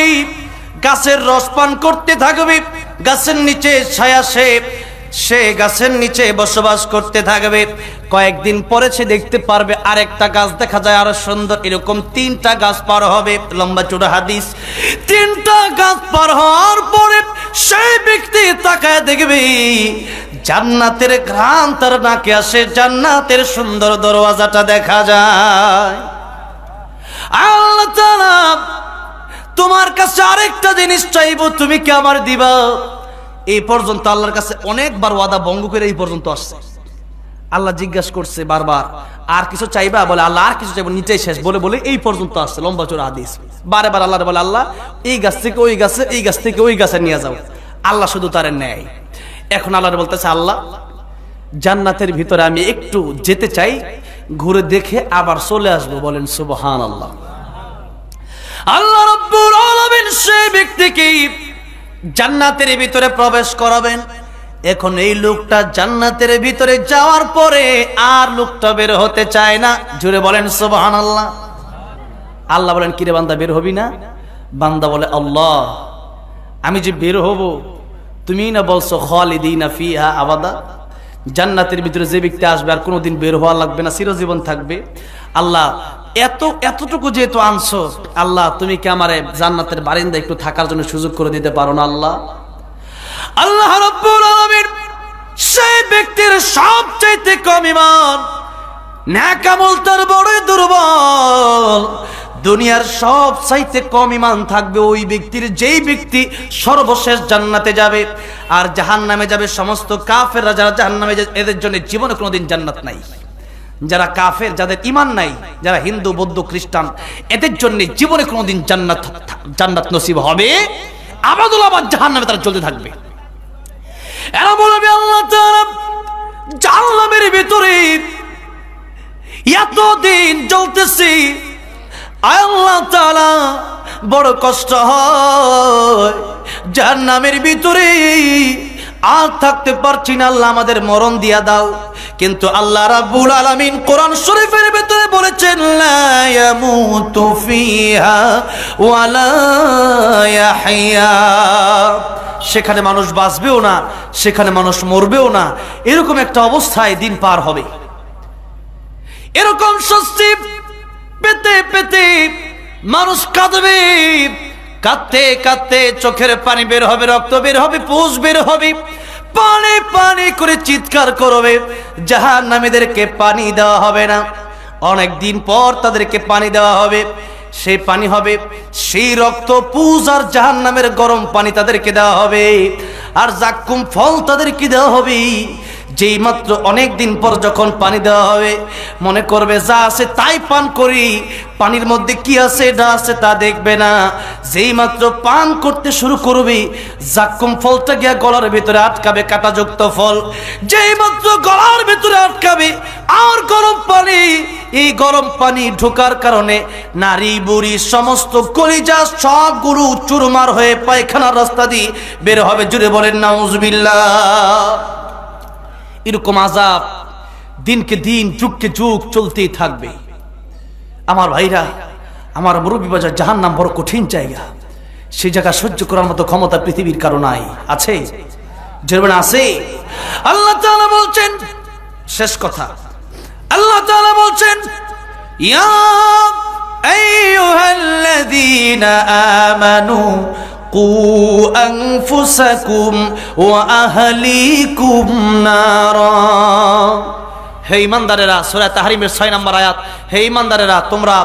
গাছের রস পান করতে থাকবে, গাছের নিচে ছায়া, সে গাছের নিচে বসবাস করতে থাকবে। কয়েকদিন পরে সে দেখতে পারবে আরেকটা গাছ দেখা যায় আরো সুন্দর, এরকম 3টা গাছ পার হবে, লম্বা চূড়া হাদিস। 3টা গাছ পার হওয়ার পরে সেই ব্যক্তি তাকায় দেখবে জান্নাতের ঘ্রাণ তার নাকে আসে, জান্নাতের সুন্দর দরওয়াজাটা দেখা যায়। আল্লাহ তাআলা তোমার কাছে আরেকটা জিনিস চাইবো, তুমি কি আমার দিবা? এই পর্যন্ত আল্লাহর কাছে অনেকবার ওয়াদা ভঙ্গ করে এই পর্যন্ত আসছে। আল্লাহ জিজ্ঞাসা করছে বারবার, আর কিছু চাইবা? বলে আল্লাহ আর কিছু চাইবো, নিচেই শেষ, বলে বলে এই পর্যন্ত আসছে, লম্বা চূড়া হাদিস। বারবার আল্লাহ বলে, আল্লাহ এই গাছ থেকে ওই গাছে, এই গাছ থেকে ওই গাছে নিয়ে যাও। আল্লাহ শুধু তার নেয়। এখন আল্লাহ বলতেছে, আল্লাহ জান্নাতের ভিতরে আমি একটু যেতে চাই, ঘুরে দেখে আবার চলে আসবো, বলেন সুবহানাল্লাহ। আল্লাহ রাব্বুল আলামিন সেই ব্যক্তিকে জান্নাতের ভিতরে প্রবেশ করাবেন। এখন এই লোকটা জান্নাতের ভিতরে যাওয়ার পরে আর লোকটা বের হতে চায় না, জোরে বলেন সুবহানাল্লাহ। আল্লাহ বলেন, কিরে বান্দা বের হবি না? বান্দা বলে, আল্লাহ আমি যে বের হব, তুমি না বলছো খালিদিনা ফিহা আবাদা, জান্নাতের ভিতরে যে ব্যক্তি আসবে আর কোনোদিন বের হওয়া লাগবে না, চিরজীবন থাকবে। আল্লাহ এতটুকু যেহেতু আনছো, আল্লাহ তুমি কি আমারে জান্নাতের বারিন্দা একটু থাকার জন্য সুযোগ করে দিতে পারো না? আল্লাহ আল্লাহ রাব্বুল আলামিন সেই ব্যক্তির সবচাইতে কম ঈমান, নেক আমল তার বড় দুর্বল, দুনিয়ার সব চাইতে কম ঈমান থাকবে ওই ব্যক্তির, যেই ব্যক্তি সর্বশেষ জান্নাতে যাবে। আর জাহান্নামে যাবে সমস্ত কাফেররা, যারা জাহান্নামে যায় এদের জন্য জীবনে কোনোদিন জান্নাত নাই। যারা কাফের, যাদের ঈমান নাই, যারা হিন্দু বৌদ্ধ খ্রিস্টান, এদের জন্য জীবনে কোনোদিন জান্নাত নসিব হবে, আবাদুল আবাদ জাহান্নামে তারা চলতে থাকবে। এরা বলবে, আল্লাহ তাআলা জাহান্নামের ভিতরে এতদিন জ্বলতেছি, আল্লাহ তাআলা বড় কষ্ট হয়, জাহান্নামের ভিতরে আর থাকতে পারছি না, আল্লাহ আমাদের মরণ দিয়া দাও। কিন্তু আল্লাহ রাব্বুল আলামিন কোরআন শরীফের ভিতরে বলেছেন, লা ইয়ামুতু ফিহা ওয়ালা ইয়াহইয়া, সেখানে মানুষ বাঁচবেও না, সেখানে মানুষ মরবেও না, এরকম একটা অবস্থায় দিন পার হবে। এরকম শাস্তি পেতে পেতে মানুষ কাঁদবে, কাঁদতে কাঁদতে চোখের পানি বের হবে, রক্ত বের হবে, পুষ বের হবে, পানি পানি করে চিৎকার করবে। জাহান্নামীদেরকে পানি দেওয়া হবে না, অনেক দিন পর তাদেরকে পানি দেওয়া হবে। সেই পানি হবে সেই রক্ত পুজ আর জাহান্নামের গরম পানি তাদেরকে দেওয়া হবে, আর জাক্কুম ফল তাদেরকে দেওয়া হবে। যেই মাত্র অনেক দিন পর যখন পানি দেওয়া হবে, মনে করবে যা আছে তাই পান করি, পানির মধ্যে কি আছে না আছে তা দেখবে না। যেই মাত্র পান করতে শুরু করবে, জাক্কুম ফলটা গিয়া গলার ভিতরে আটকাবে, কাঁটাযুক্ত ফল যেই মাত্র গলার ভিতরে আটকাবে, আর গরম পানি, এই গরম পানি ঢোকার কারণে নারী বুড়ি সমস্ত কলিজা সবগুলো চুরমার হয়ে পায়খানার রাস্তা দিয়ে বের হবে। জুড়ে বলেন নাউজুবিল্লাহ। এরকম আযাব দিনকে দিন যুগকে যুগ চলতেই থাকবে। আমার ভাইরা, আমার মুরব্বী বাজার, জাহান্নাম বড় কঠিন জায়গা। সেই জায়গা সহ্য করার মতো ক্ষমতা পৃথিবীর কারো নাই। আছে? যেরকম আছে। আল্লাহ তাআলা বলছেন, শেষ কথা, আল্লাহ তাআলা বলছেন, ইয়া আইয়ুহাল্লাযীনা আমানু কু আনফুসাকুম ওয়া আহলিকুম নারা। হে ঈমানদারেরা, সূরা তাহরিমের 6 নম্বর আয়াত। হে ঈমানদারেরা, তোমরা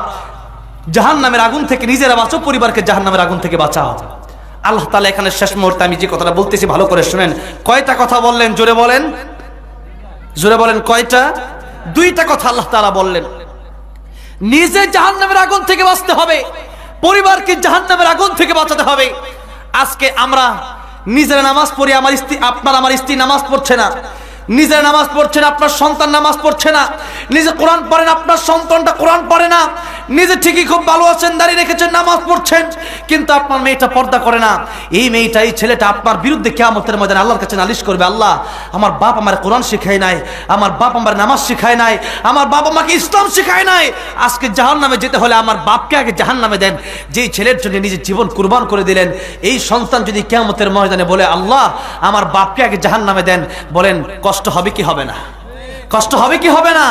জাহান্নামের আগুন থেকে নিজেরা বাঁচো, পরিবারকে জাহান্নামের আগুন থেকে বাঁচাও। আল্লাহ তাআলা এখানে শেষ মুহূর্তে আমি যে কথাটা বলতেছি ভালো করে শুনেন। কয়টা কথা বললেন? জোরে বলেন, জোরে বলেন, কয়টা? 2টা কথা আল্লাহ তাআলা বললেন। নিজে জাহান্নামের আগুন থেকে বাঁচতে হবে, পরিবারকে জাহান্নামের আগুন থেকে বাঁচাতে হবে। আজকে আমরা নিজেরা নামাজ পড়ি, আমার স্ত্রী নামাজ পড়ছে না, নিজের নামাজ পড়ছেন, আপনার সন্তান নামাজ পড়ছে না, নিজে কোরআন পড়েন, আপনার সন্তানটা কোরআন পড়ে না, নিজে ঠিকই খুব ভালো আছেন, দাঁড়িয়ে রেখেছেন, নামাজ পড়ছেন, কিন্তু আপনার মেয়েটা পর্দা করে না। এই মেয়েটা, এই ছেলেটা আপনার বিরুদ্ধে কিয়ামতের ময়দানে আল্লাহর কাছে নালিশ করবে, আল্লাহ আমার বাপ আমার কোরআন শিখায় নাই, আমার বাপ আমার নামাজ শিখায় নাই, আমার বাপ আমাকে ইসলাম শিখায় নাই। আজকে জাহান্নামে যেতে হলে আমার বাপকে আগে জাহান্নামে দেন। যেই ছেলের জন্য নিজের জীবন কুরবান করে দিলেন, এই সন্তান যদি কিয়ামতের ময়দানে বলে আল্লাহ আমার বাপকে আগে জাহান্নামে দেন, বলেন কষ্ট হবে কি হবে না? কষ্ট হবে কি হবে না?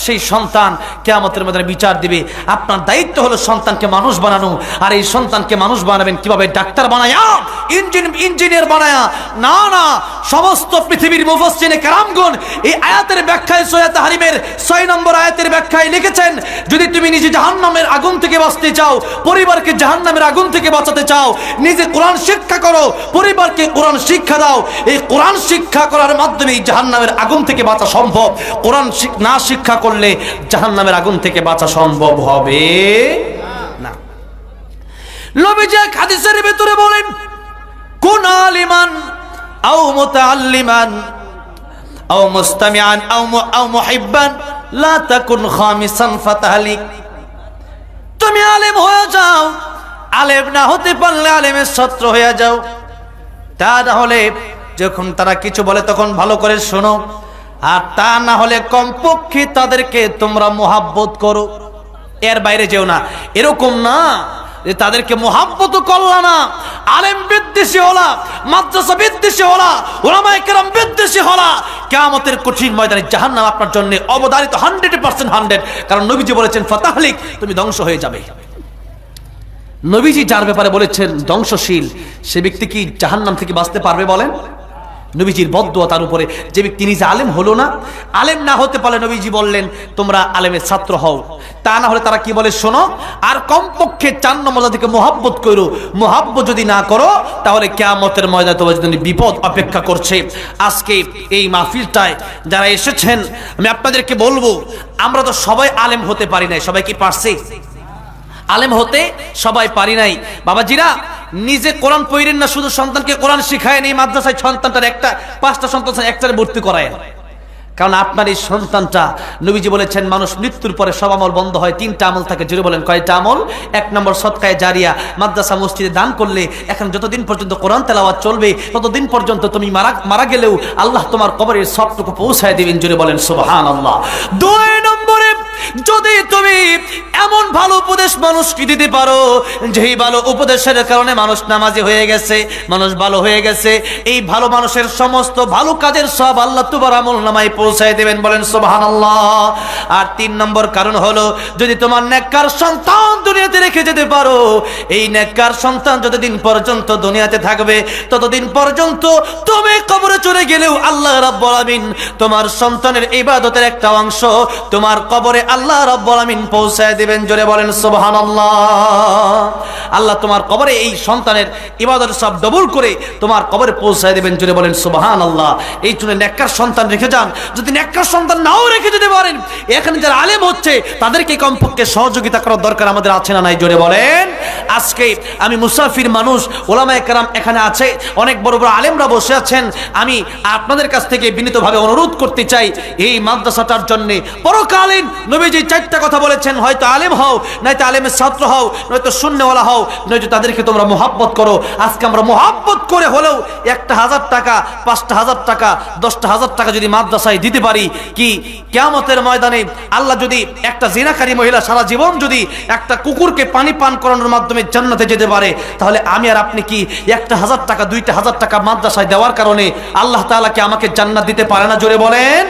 সেই সন্তান কিয়ামতের ময়দানে বিচার দিবে। আপনার দায়িত্ব হলো সন্তানকে মানুষ বানানো। আর এই সন্তানকে মানুষ বানাবেন কিভাবে? ডাক্তার বানায়া, ইঞ্জিনিয়ার বানায়া না, না। সমস্ত পৃথিবীর মুফাসসিরে কেরামগণ এই আয়াতের ব্যাখ্যায়, সূরা তাহরিমের 6 নম্বর আয়াতের ব্যাখ্যায় লিখেছেন, যদি তুমি নিজে জাহান্নামের আগুন থেকে বাঁচতে চাও, পরিবারকে জাহান্নামের আগুন থেকে বাঁচাতে চাও, নিজে কোরআন শিক্ষা করো, পরিবারকে কোরআন শিক্ষা দাও। এই কোরআন শিক্ষা করার মাধ্যমে জাহান্নামের আগুন থেকে বাঁচা সম্ভব। কোরআন না শিক্ষা করলে জাহান্নামের আগুন থেকে বাঁচা সম্ভব হবে না। নবীজি এক হাদিসের ভিতরে বলেন, কুন আলিমান আও মুতাআল্লিমান আও মুস্তামিআন আও মুহিব্বান লা তাকুন খামিসান ফাতাহলিক। তুমি আলেম হয়ে যাও, আলেম না হতে পারলে আলেমের ছাত্র হয়ে যাও। তা না হলে যখন তারা কিছু বলে তখন ভালো করে শোনো, আর তা না হলে কমপক্ষে তাদেরকে তোমরা মুহাব্বত করো, এর বাইরে যেও না। এরকম না যে তাদেরকে মুহাব্বত করলা না, আলেম বিদ্বেষী হলা, মাদ্রাসা বিদ্বেষী হলা, উলামায়ে কেরাম বিদ্বেষী হলা, কিয়ামতের কঠিন ময়দানে জাহান্নাম আপনার জন্য অবধারিত 100% 100। কারণ নবীজি বলেছেন ফাতাহলিক, তুমি ধ্বংস হয়ে যাবে। নবীজি যার ব্যাপারে বলেছেন ধ্বংসশীল, সে ব্যক্তি কি জাহান্নাম থেকে বাঁচতে পারবে বলেন? নবীজির বদদুয়া তার উপরে। যে ব্যক্তি নিজে আলেম হলো না, আলেম না হতে পারলে নবীজি বললেন তোমরা আলেমের ছাত্র হও। তা না হলে তারা কি বলে শোনো, আর কমপক্ষে 4 নম্বর থেকে মুহাব্বত করো। মুহাব্বত যদি না করো তাহলে কিয়ামতের ময়দানে তোমাদের জন্য বিপদ অপেক্ষা করছে। আজকে এই মাহফিলটায় যারা এসেছেন, আমি আপনাদেরকে বলবো, আমরা তো সবাই আলেম হতে পারি নাই। সবাই কি পারছে? আলেম হতে সবাই পারি নাই। বাবাজিরা, নিজে কোরআন পড়েন না, শুধু সন্তানকে কোরআন শিখায় নেই, মাদ্রাসায় সন্তানটার 5টা সন্তান একটারে ভর্তি করায়। কারণ আপনার এই সন্তানটা, নবীজি বলেছেন মানুষ মৃত্যুর পরে সব আমল বন্ধ হয়, 3টা আমল থাকে। জুড়ে বলেন কয়টা আমল? 1 নম্বর সদকায়ে জারিয়া, মাদ্রাসা মসজিদে দান করলে এখন যতদিন পর্যন্ত কোরআন তেলাওয়াত চলবে ততদিন পর্যন্ত তুমি মারা গেলেও আল্লাহ তোমার কবরের সবটুকু পৌঁছায় দিবেন। জুড়ে বলেন সুবহানাল্লাহ। 2 নম্বরে, যদি তুমি এমন ভালো উপদেশ মানুষকে দিতে পারো, যেই ভালো উপদেশের কারণে মানুষ নামাজি হয়ে গেছে, মানুষ ভালো হয়ে গেছে, এই ভালো মানুষের সমস্ত ভালো কাজের সব আল্লাহ তোমার আমলনামায় পৌঁছায় দেবেন। বলেন সুবহানাল্লাহ। আর 3 নম্বর কারণ হলো, যদি তোমার নেককার সন্তান দুনিয়াতে রেখে যেতে পারো, এই নেককার সন্তান যতদিন পর্যন্ত দুনিয়াতে থাকবে ততদিন পর্যন্ত তুমি কবরে চলে গেলেও আল্লাহ রাব্বুল আলামিন তোমার সন্তানের ইবাদতের একটা অংশ তোমার কবরে আল্লাহ আল্লাহ রাব্বুল আমিন পৌঁছায় দিবেন। জোরে বলেন সুবহানাল্লাহ। আল্লাহ তোমার কবরে এই সন্তানের ইবাদতের সব ডবল করে তোমার কবরে পৌঁছায় দিবেন। জোরে বলেন সুবহানাল্লাহ। এই জন্য নেককার সন্তান রেখে যান। যদি নেককার সন্তান নাও রেখে যেতে পারেন, এখানে যারা আলেম হচ্ছে তাদেরকে কমপক্ষে সহযোগিতা করার দরকার আমাদের আছে না নাই? জোরে বলেন। আজকে আমি মুসাফির মানুষ, ওলামায়ে কেরাম এখানে আছে, অনেক বড় বড় আলেমরা বসে আছেন। আমি আপনাদের কাছ থেকে বিনীতভাবে অনুরোধ করতে চাই, এই মাদ্রাসাটার জন্য পরকালীন নবীজি 4টা কথা বলেছেন, হয়তো আলেম হও, নয়তো আলেমের ছাত্র হও, নয়তো শূন্যওয়ালা হও, নয়তো তাদেরকে তোমরা মোহাব্বত করো। আজকে আমরা মোহাব্বত করে হলেও 1,000 টাকা, 5,000 টাকা, 10,000 টাকা যদি মাদ্রাসায় দিতে পারি, কি কিয়ামতের ময়দানে আল্লাহ যদি একটা জিনাকারী মহিলা সারা জীবন যদি একটা কুকুরকে পানি পান করানোর মাধ্যমে জান্নাতে যেতে পারে, তাহলে আমি আর আপনি কি 1,000 টাকা, 2,000 টাকা মাদ্রাসায় দেওয়ার কারণে আল্লাহ তাআলা কি আমাকে জান্নাত দিতে পারে না? জোরে বলেন।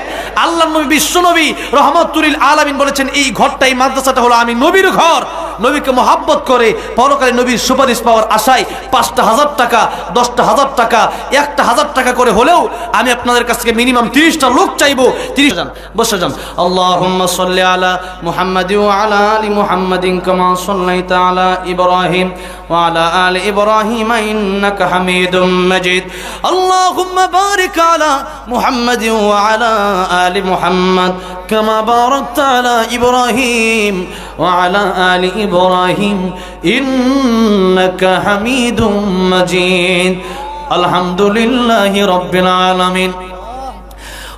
আল্লাহ নবী, বিশ্ব নবী রহমাতুল আলামিন বলেছেন, এই ঘরটা, এই মাদ্রাসাটা হলো আমি নবীর ঘর। নবীকে মোহাব্বত করে পরকালে নবীর সুপারিশ পাওয়ার আশায় 5,000 টাকা, 10,000 টাকা, 1,000 টাকা করে হলেও আমি আপনাদের কাছ থেকে মিনিমাম 30টা লোক চাইবো। 30 জন বসে যান। আল্লাহুম্মা সাল্লি আলা মুহাম্মাদি ওয়া আলা আলি মুহাম্মাদিন কামা সাল্লাইতা আলা ইব্রাহিম ওয়া আলা আলি ইব্রাহিম ইন্নাকা হামিদুম মাজিদ। আল্লাহুম্মা বারিক আলা মুহাম্মাদি ওয়া আলা আলি মুহাম্মাদ কামা বারাকতা আলা ইব্রাহিম ওয়া আলা আলি ইব্রাহিম ইন্নাকা হামিদুম মাজিদ। আলহামদুলিল্লাহি রাব্বিল আলামিন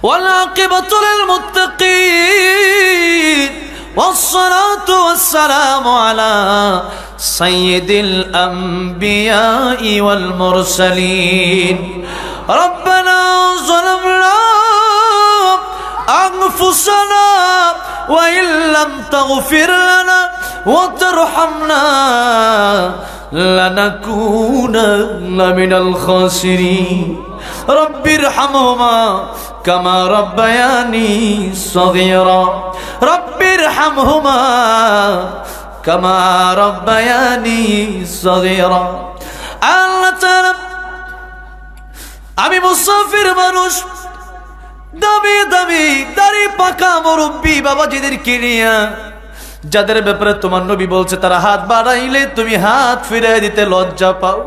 ওয়াল আকিবাতু লিল মুত্তাকিন والصلاة والسلام على سيد الأنبياء والمرسلين. ربنا ظلمنا أنفسنا وإن لم تغفر لنا وترحمنا لنكونن من الخاسرين. رب ارحمهما كما ربياني صغيرا. رب ارحمهما كما ربياني صغيرا. আল্লাহ তাআলা, আমি মুসাফির মানুষ, দামি দামি দাড়ি পাকা মুরব্বী বাবাজিদেরকে নিয়ে, যাদের ব্যাপারে তোমার নবী বলছে তারা হাত বাড়াইলে তুমি হাত ফিরিয়ে দিতে লজ্জা পাও,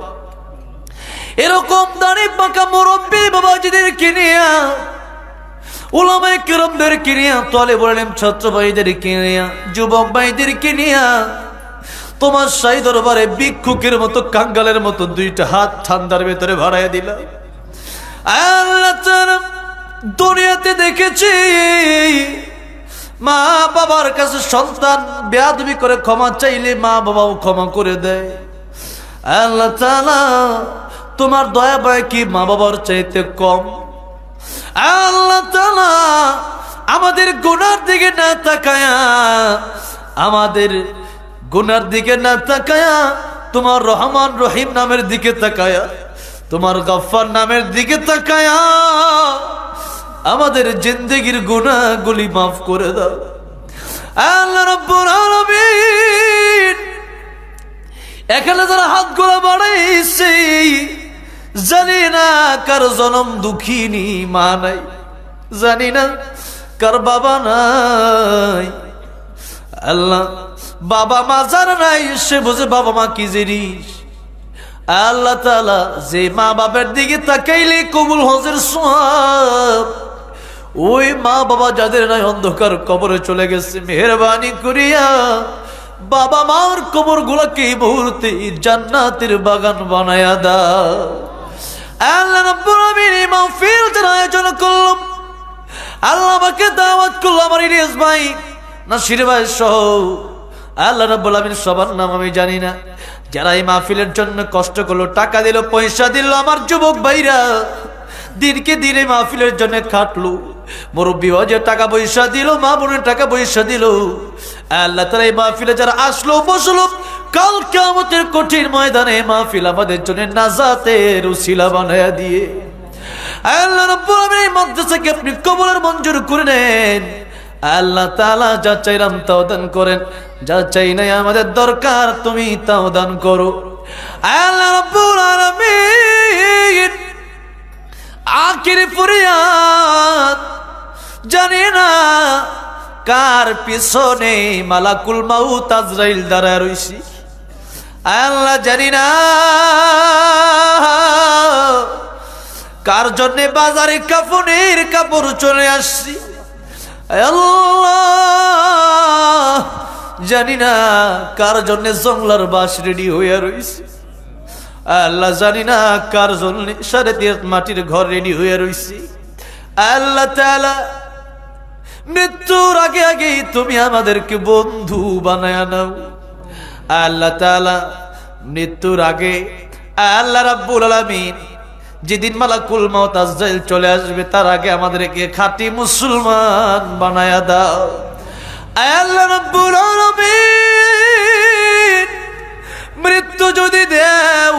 এরকম দাড়ি পাকা মুরব্বী বাবাজিদেরকে নিয়ে, উলামায়ে কেরামদেরকে নিয়ে, তালেবুল ইলম ছাত্র ভাইদেরকে নিয়ে, যুবক ভাইদেরকে নিয়ে তোমার শাহী দরবারে ভিক্ষুকের মতো, কাঙ্গালের মতো 2টা হাত ঠান্ডার ভেতরে ভাড়াইয়া দিলা। আল্লাহ তাআলা, দুনিয়াতে দেখেছি মা বাবার কাছে সন্তান বেয়াদবি করে ক্ষমা চাইলে মা বাবাও ক্ষমা করে দেয়। আল্লাহ তাআলা, তোমার দয়া মায়া কি মা বাবার চাইতে কম? আল্লাহ তাআলা, আমাদের গুনার দিকে না তাকায়া, আমাদের গুনার দিকে না তাকায়া তোমার রহমান রহিম নামের দিকে তাকায়া, তোমার গফফার নামের দিকে তাকায়া আমাদের জিন্দেগির গুনাহগুলি মাফ করে দাও। আল্লাহ রাব্বুল আলামিন, এখানে যারা হাতগুলো বাড়াইছে, জানি না কার জনম দুঃখিনী মা নাই, জানি না কার বাবা নাই। আল্লাহ, বাবা মা যার নাই সে বুঝে বাবা মা কি জিনিস। আল্লাহ তাআলা, যে মা বাবার দিকে তাকাইলে কবুল হজের সওয়াব, ওই মা বাবা যাদের নাই অন্ধকার কবরে চলে গেছে, মেহেরবানি করিয়া বাবা মার কবর গুলাকে এই মুহূর্তে জান্নাতের বাগান বানায়া দাও। আল্লাহ রাব্বুল আলামিন, এই মাহফিল যারা আয়োজন করলাম, আল্লাহ আমাকে দাওয়াত করলো, আমার ইলিয়াস ভাই, নাসির ভাই সহ, আল্লাহ রাব্বুল আলামিন সবার নাম আমি জানি না, যারা এই মাহফিলের জন্য কষ্ট করলো, টাকা দিল, পয়সা দিল, আমার যুবক ভাইরা দিনকে দিনে মাহফিলের জন্য খাটলো, মুরব্বী যে টাকা পয়সা দিল, মা বোনের টাকা পয়সা দিল। আল্লাহ তাআলা, এই মাহফিলে যারা আসলো বসলো, কাল কিয়ামতের কঠিন ময়দানে মাহফিল আমাদের জন্য নাজাতের উসিলা বানায়া দিয়ে আল্লাহ রাব্বুল আলামিন এই মাদ্রাসাকে আপনি কবুলের মঞ্জুর করে নেন। আল্লাহ তাআলা, যা চাইলাম তাও দান করেন, যা চাই নাই আমাদের দরকার তুমি তাও দান করো। আল্লাহ রাব্বুল আলামিন, আখির ফরিয়াদ, জানি না কার পিছনে মালাকুল মাউত আজরাইল দাঁড়ায় রইছি আল্লাহ জানি না কার জন্য বাজারে কাফনের কাপড় চলে আসছি আল্লাহ জানি না কার জন্য জংলার বাস রেডি হইয়া রইছে আল্লাহ জানি না কার জন্য 3.5 মাটির ঘর রেডি হইয়া রইছে আল্লাহ তাআলা মৃত্যুর আগে আগে তুমি আমাদেরকে বন্ধু বানায়া নাও আল্লাহ তাআলা মৃত্যুর আগে আল্লাহ রাব্বুল আলামিন যেদিন মালাকুল মাউত আজরাইল চলে আসবে তার আগে আমাদেরকে খাঁটি মুসলমান বানায়া দাও আল্লাহ রাব্বুল আলামিন মৃত্যু যদি দেও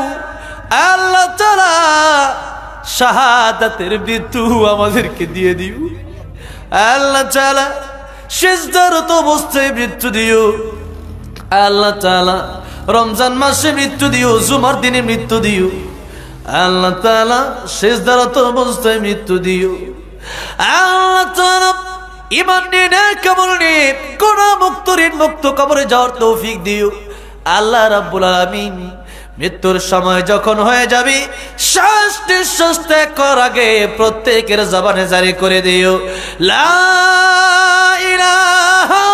আল্লাহ তাআলা শাহাদাতের মৃত্যু আমাদেরকে দিয়ে দিও আল্লাহ তাআলা সিজদারত অবস্থায় মৃত্যু দিও আল্লাহ তাআলা রমজান মাসে মৃত্যু দিও জুমার দিনে মৃত্যু দিও আল্লাহ তাআলা সিজদারত অবস্থায় মৃত্যু দিও আল্লাহ তাআলা ঈমান নিয়ে কবর নিয়ে গুনাহ মুক্ত ঋণ মুক্ত কবরে যাওয়ার তৌফিক দিও আল্লাহ রাব্বুল আলামিন মৃত্যুর সময় যখন হয়ে যাবে শ্বাস নিঃশ্বাস ত্যাগ করার আগে প্রত্যেকের জবানে জারি করে দিও লা ইলাহা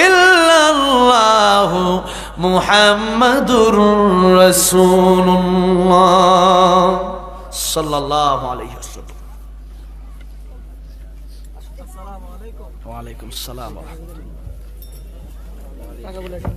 ইল্লাল্লাহু মুহাম্মাদুর রাসূলুল্লাহ সাল্লাল্লাহু আলাইহি ওয়াসাল্লাম। আসসালামু আলাইকুম। ওয়া আলাইকুম আসসালাম ওয়া রাহমাতুল্লাহ।